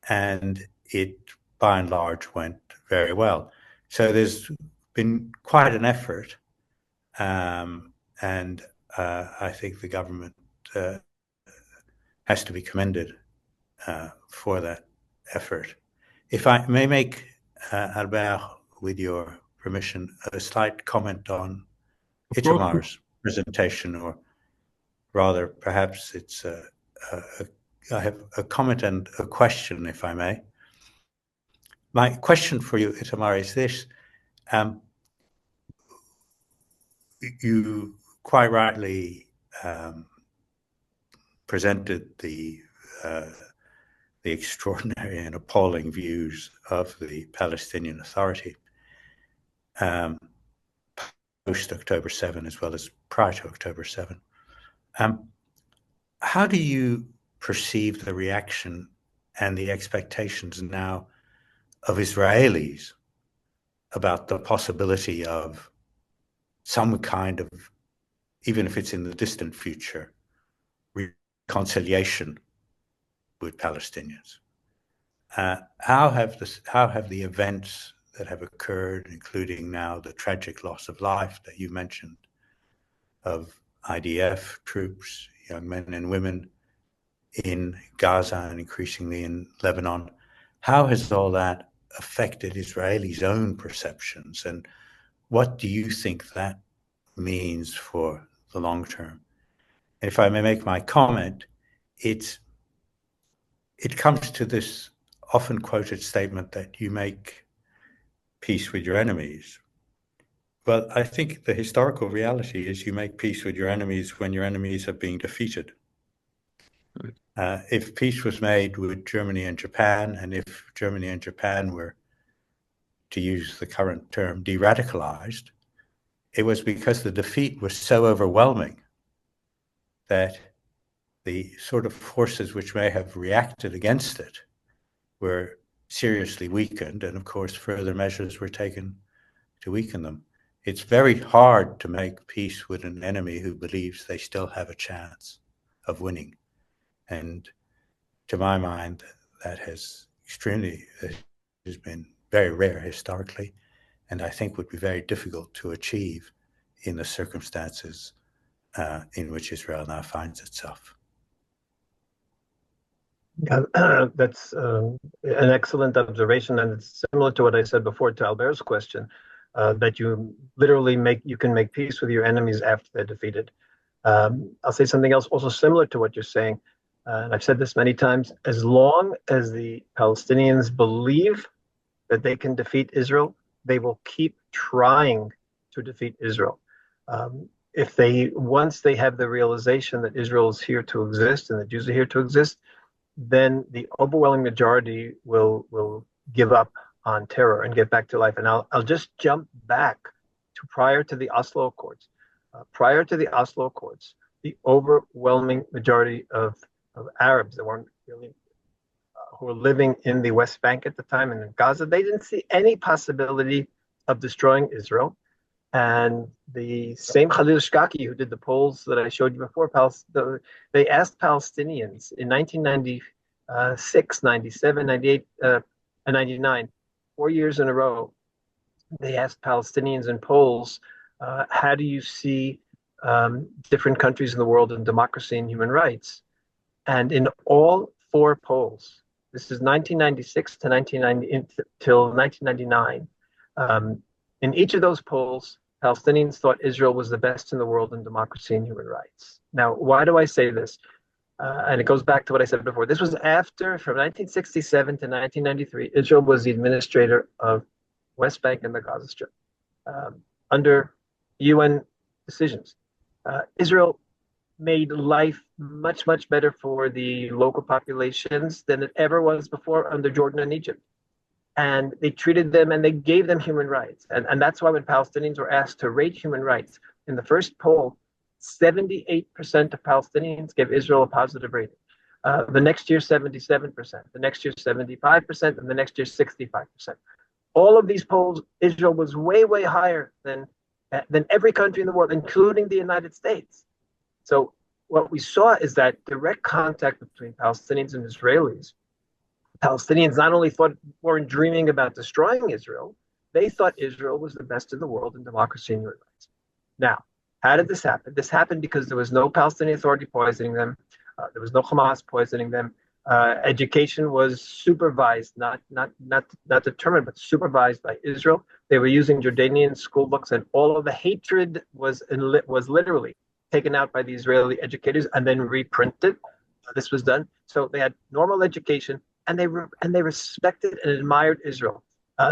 and it, by and large, went very well. So there's been quite an effort, and I think the government has to be commended for that effort. If I may make, Albert, with your permission, a slight comment on Itamar's presentation, or rather, perhaps it's I have a comment and a question, if I may. My question for you, Itamar, is this. You quite rightly presented the extraordinary and appalling views of the Palestinian Authority post-October 7, as well as prior to October 7. How do you perceive the reaction and the expectations now of Israelis about the possibility of some kind of, even if it's in the distant future, reconciliation with Palestinians? How have the events that have occurred, including now the tragic loss of life that you mentioned, of IDF troops, young men and women in Gaza and increasingly in Lebanon, how has all that affected Israelis' own perceptions, and what do you think that means for the long term? And if I may make my comment, it comes to this often quoted statement that you make peace with your enemies. Well, I think the historical reality is you make peace with your enemies when your enemies are being defeated. Right. If peace was made with Germany and Japan, and if Germany and Japan were, to use the current term, de-radicalized, it was because the defeat was so overwhelming that the sort of forces which may have reacted against it were seriously weakened, and of course further measures were taken to weaken them. It's very hard to make peace with an enemy who believes they still have a chance of winning. And to my mind, that has been very rare historically, and I think would be very difficult to achieve in the circumstances in which Israel now finds itself. Yeah, that's an excellent observation, and it's similar to what I said before to Albert's question, that you literally can make peace with your enemies after they're defeated. I'll say something else also similar to what you're saying, and I've said this many times: as long as the Palestinians believe that they can defeat Israel, they will keep trying to defeat Israel. Once they have the realization that Israel is here to exist and the Jews are here to exist, then the overwhelming majority will give up on terror and get back to life. And I'll just jump back to prior to the Oslo Accords. Prior to the Oslo Accords, the overwhelming majority of Arabs that weren't really who were living in the West Bank at the time and in Gaza, they didn't see any possibility of destroying Israel. And the same Khalil Shkaki, who did the polls that I showed you before, they asked Palestinians in 1996, 97, 98, and 99, 4 years in a row, they asked Palestinians in polls, how do you see different countries in the world in democracy and human rights? And in all 4 polls, this is 1996 to 1990 till 1999, in each of those polls, Palestinians thought Israel was the best in the world in democracy and human rights. Now, why do I say this? And it goes back to what I said before. This was after, from 1967 to 1993, Israel was the administrator of West Bank and the Gaza Strip under UN decisions. Israel made life much, much better for the local populations than it ever was before under Jordan and Egypt. And they treated them and they gave them human rights. And that's why when Palestinians were asked to rate human rights, in the first poll, 78% of Palestinians gave Israel a positive rating. The next year, 77%. The next year, 75%. And the next year, 65%. All of these polls, Israel was way, way higher than every country in the world, including the United States. So what we saw is that direct contact between Palestinians and Israelis. Palestinians not only weren't dreaming about destroying Israel, they thought Israel was the best in the world in democracy and human rights. Now, how did this happen? This happened because there was no Palestinian Authority poisoning them. There was no Hamas poisoning them. Education was supervised, not determined, but supervised by Israel. They were using Jordanian school books, and all of the hatred was literally taken out by the Israeli educators and then reprinted. This was done. So they had normal education, and they respected and admired Israel.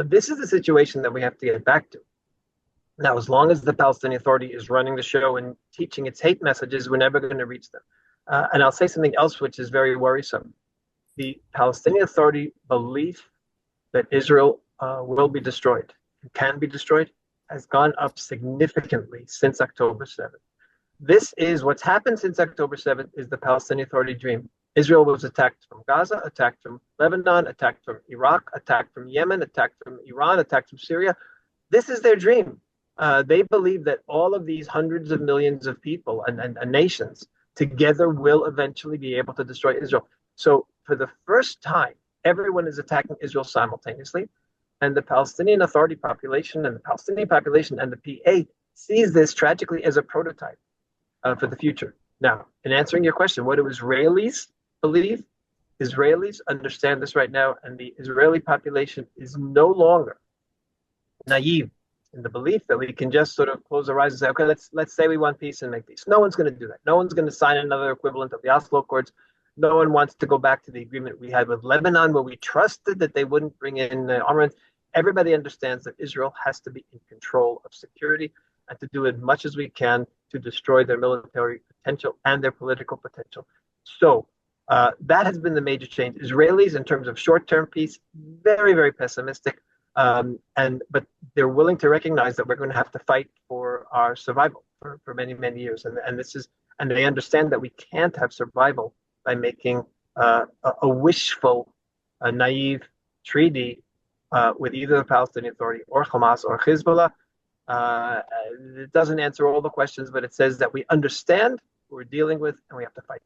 This is the situation that we have to get back to. Now, as long as the Palestinian Authority is running the show and teaching its hate messages, we're never going to reach them. And I'll say something else which is very worrisome. The Palestinian Authority belief that Israel will be destroyed, can be destroyed, has gone up significantly since October 7th. This is what's happened since October 7th is the Palestinian Authority dream. Israel was attacked from Gaza, attacked from Lebanon, attacked from Iraq, attacked from Yemen, attacked from Iran, attacked from Syria. This is their dream. They believe that all of these hundreds of millions of people and nations together will eventually be able to destroy Israel. So for the first time, everyone is attacking Israel simultaneously. And the Palestinian Authority population and the Palestinian population and the PA sees this tragically as a prototype for the future. Now, in answering your question, what do Israelis believe? Israelis understand this right now, and the Israeli population is no longer naive in the belief that we can just sort of close our eyes and say, okay, let's say we want peace and make peace. No one's going to do that. No one's going to sign another equivalent of the Oslo Accords. No one wants to go back to the agreement we had with Lebanon, where we trusted that they wouldn't bring in armaments. Everybody understands that Israel has to be in control of security and to do as much as we can to destroy their military potential and their political potential. So that has been the major change. Israelis, in terms of short-term peace, very, very pessimistic. But they're willing to recognize that we're going to have to fight for our survival for many, many years. And they understand that we can't have survival by making a wishful, naive treaty with either the Palestinian Authority or Hamas or Hezbollah. It doesn't answer all the questions, but it says that we understand what we're dealing with and we have to fight.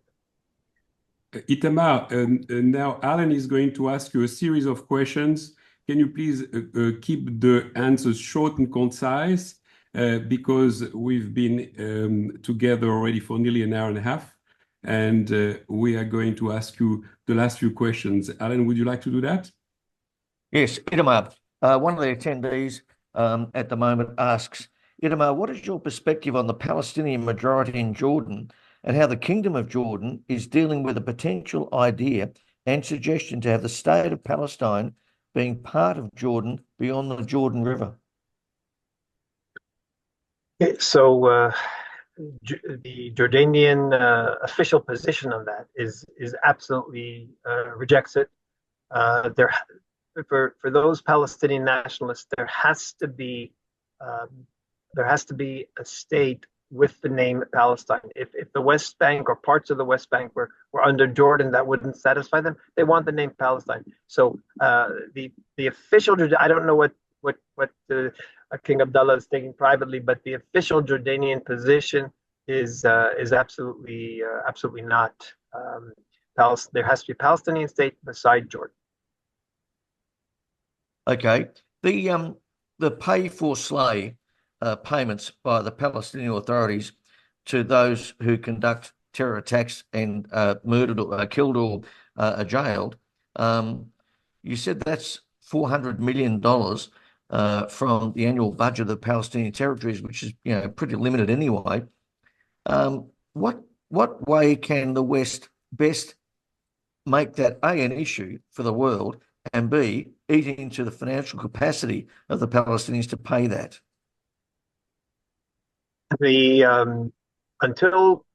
Itamar, now Alan is going to ask you a series of questions. Can you please keep the answers short and concise because we've been together already for nearly an hour and a half, and we are going to ask you the last few questions. Alan, would you like to do that? Yes, Itamar. One of the attendees at the moment asks, Itamar, what is your perspective on the Palestinian majority in Jordan and how the Kingdom of Jordan is dealing with a potential idea and suggestion to have the state of Palestine being part of Jordan beyond the Jordan River? So the Jordanian official position on that is absolutely rejects it. For those Palestinian nationalists, there has to be a state with the name Palestine. If the West Bank or parts of the West Bank were under Jordan, that wouldn't satisfy them. They want the name Palestine. So the official, I don't know what King Abdullah is thinking privately, but the official Jordanian position is absolutely not. There has to be a Palestinian state beside Jordan. Okay. The pay for slay payments by the Palestinian authorities to those who conduct terror attacks and murdered or killed or are jailed, you said that's $400 million from the annual budget of the Palestinian territories, which is pretty limited anyway. What way can the West best make that A, an issue for the world, and B, eat into the financial capacity of the Palestinians to pay that? Until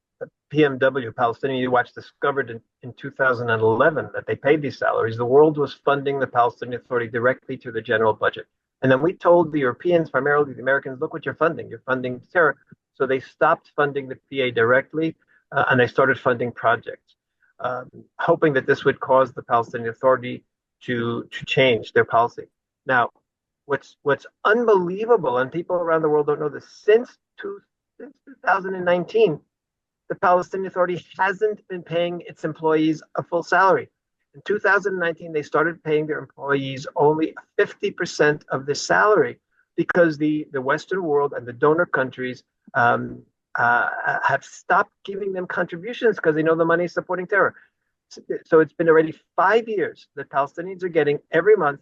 PMW, Palestinian Media Watch, discovered in 2011 that they paid these salaries, the world was funding the Palestinian Authority directly to the general budget. And then we told the Europeans, primarily the Americans, look what you're funding. You're funding terror. So they stopped funding the PA directly, and they started funding projects, hoping that this would cause the Palestinian Authority to change their policy. Now, what's unbelievable, and people around the world don't know this, since 2019, the Palestinian Authority hasn't been paying its employees a full salary. In 2019, they started paying their employees only 50% of the salary because the Western world and the donor countries have stopped giving them contributions because they know the money is supporting terror. So it's been already 5 years that Palestinians are getting every month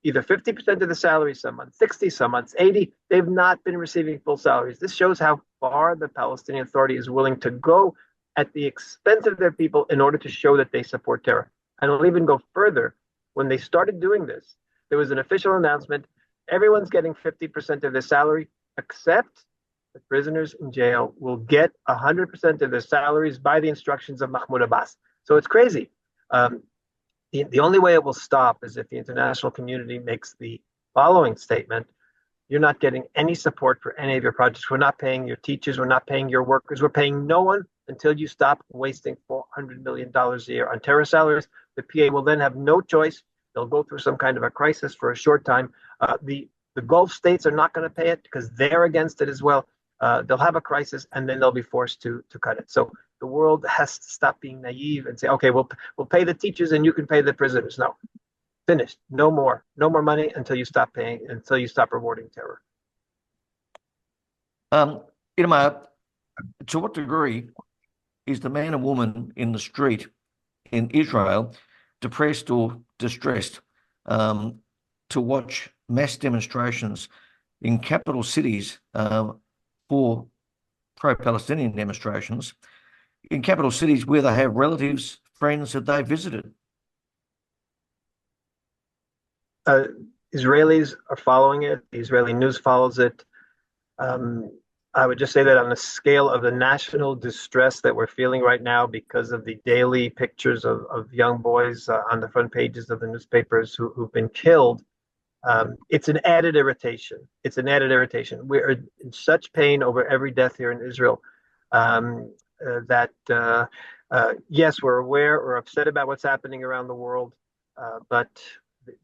either 50% of the salary, some months 60, some months 80. They've not been receiving full salaries. This shows how far the Palestinian Authority is willing to go at the expense of their people in order to show that they support terror. And I'll even go further. When they started doing this, there was an official announcement. Everyone's getting 50% of their salary, except the prisoners in jail will get 100% of their salaries by the instructions of Mahmoud Abbas. So it's crazy. The only way it will stop is if the international community makes the following statement: you're not getting any support for any of your projects. We're not paying your teachers. We're not paying your workers. We're paying no one until you stop wasting $400 million a year on terror salaries. The PA will then have no choice. They'll go through some kind of a crisis for a short time. The Gulf states are not going to pay it because they're against it as well. They'll have a crisis, and then they'll be forced to cut it. So the world has to stop being naive and say, okay, we'll pay the teachers and you can pay the prisoners. No, finished. No more money until you stop paying, until you stop rewarding terror. Itamar, to what degree is the man and woman in the street in Israel depressed or distressed to watch mass demonstrations in capital cities for pro-Palestinian demonstrations, in capital cities where they have relatives, friends that they visited? Israelis are following it. The Israeli news follows it. I would just say that on the scale of the national distress that we're feeling right now because of the daily pictures of young boys on the front pages of the newspapers who've been killed, it's an added irritation. It's an added irritation. We're in such pain over every death here in Israel that, yes, we're aware, we're upset about what's happening around the world, but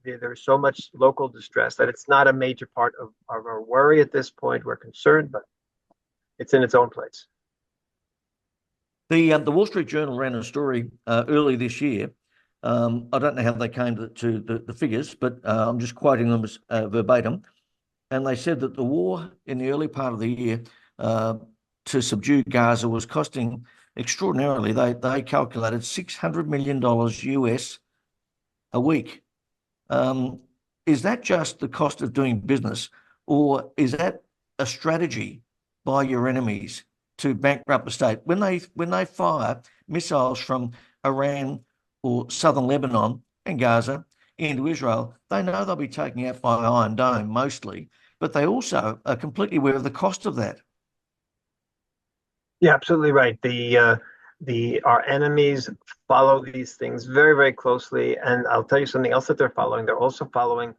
there's so much local distress that it's not a major part of our worry at this point. We're concerned, but it's in its own place. The Wall Street Journal ran a story early this year. I don't know how they came to the figures, but I'm just quoting them as verbatim. And they said that the war in the early part of the year to subdue Gaza was costing extraordinarily. They calculated $600 million US a week. Is that just the cost of doing business, or is that a strategy by your enemies to bankrupt the state? When they fire missiles from Iran or southern Lebanon and Gaza into Israel, they know they'll be taken out by Iron Dome mostly, but they also are completely aware of the cost of that. Yeah, absolutely right. Our enemies follow these things very, very closely, and I'll tell you something else that they're following. They're also following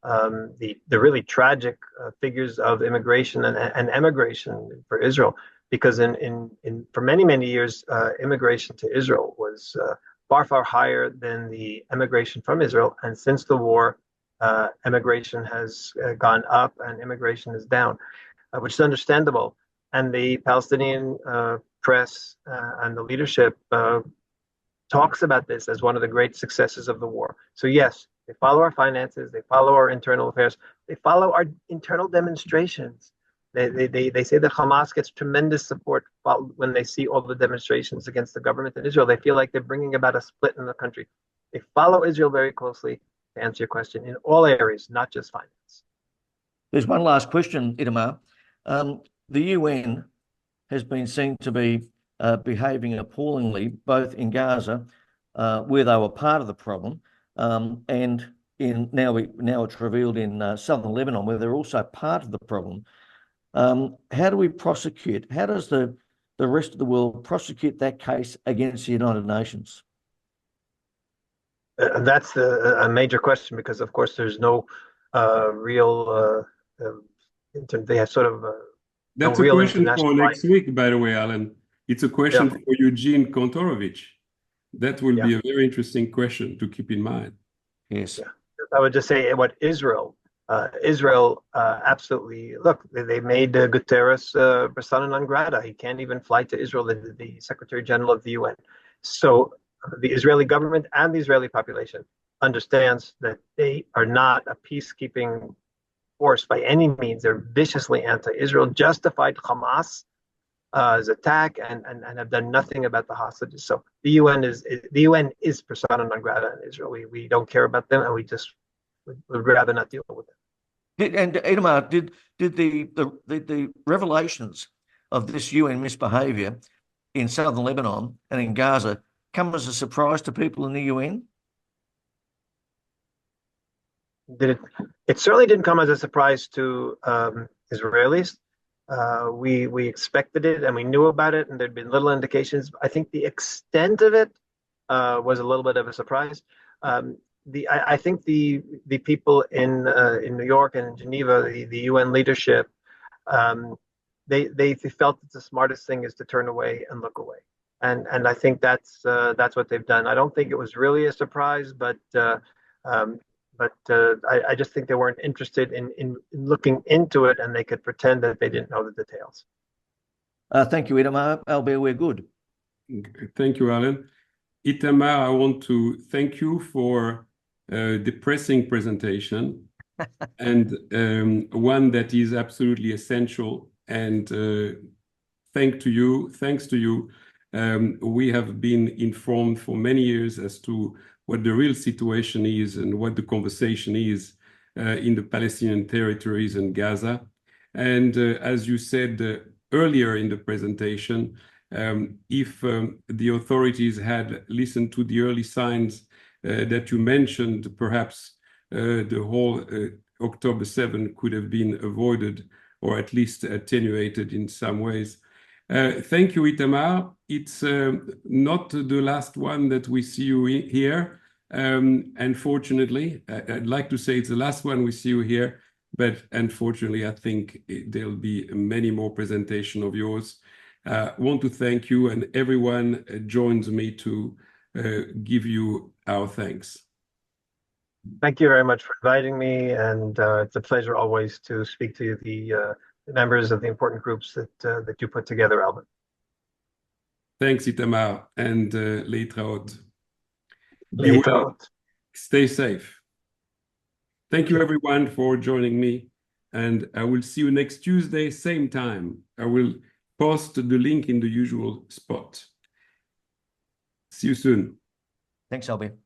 the really tragic figures of immigration and emigration for Israel, because for many years immigration to Israel was far higher than the immigration from Israel, and since the war, immigration has gone up and immigration is down, which is understandable. And the Palestinian press and the leadership talks about this as one of the great successes of the war. So yes, they follow our finances, they follow our internal affairs, they follow our internal demonstrations. They say that Hamas gets tremendous support when they see all the demonstrations against the government in Israel. They feel like they're bringing about a split in the country. They follow Israel very closely, to answer your question, in all areas, not just finance. There's one last question, Itamar. The UN has been seen to be behaving appallingly, both in Gaza, where they were part of the problem, and now it's revealed in southern Lebanon, where they're also part of the problem. How do we prosecute? How does the rest of the world prosecute that case against the United Nations? That's a major question, because, of course, there's no real. They have sort of. That's no a real question for international next week, by the way, Alan. It's a question Yeah. for Eugene Kontorovich. That will be Yeah. a very interesting question to keep in mind. Yes. Yeah. I would just say what Israel absolutely, look, they made Guterres persona non grata. He can't even fly to Israel, the Secretary General of the UN. So the Israeli government and the Israeli population understands that they are not a peacekeeping force by any means. They're viciously anti-Israel, justified Hamas attack, and have done nothing about the hostages. So the UN is persona non grata in Israel. We don't care about them, and we just would rather not deal with them. And Itamar, did the revelations of this UN misbehavior in southern Lebanon and in Gaza come as a surprise to people in the UN? It certainly didn't come as a surprise to Israelis. We expected it, and we knew about it, and there'd been little indications. I think the extent of it was a little bit of a surprise. I think the people in New York and in Geneva, the UN leadership, they felt that the smartest thing is to turn away and look away, and I think that's what they've done. I don't think it was really a surprise, but I just think they weren't interested in looking into it, and they could pretend that they didn't know the details. Thank you, Itamar. Albert, we're good. Thank you, Alan. Itamar, I want to thank you for a depressing presentation and one that is absolutely essential. And thanks to you, we have been informed for many years as to what the real situation is and what the conversation is in the Palestinian territories and Gaza. And as you said earlier in the presentation, if the authorities had listened to the early signs that you mentioned, perhaps the whole October 7 could have been avoided or at least attenuated in some ways. Thank you, Itamar. It's not the last one that we see you here. Unfortunately, I'd like to say it's the last one we see you here, but unfortunately, I think there'll be many more presentations of yours. Want to thank you, and everyone joins me to give you our thanks. Thank you very much for inviting me, and it's a pleasure always to speak to the members of the important groups that you put together, Albert. Thanks, Itamar, and Leitraot. Be Leitraot. well. Stay safe. Thank you, everyone, for joining me, and I will see you next Tuesday, same time. I will post the link in the usual spot. See you soon. Thanks, Albert.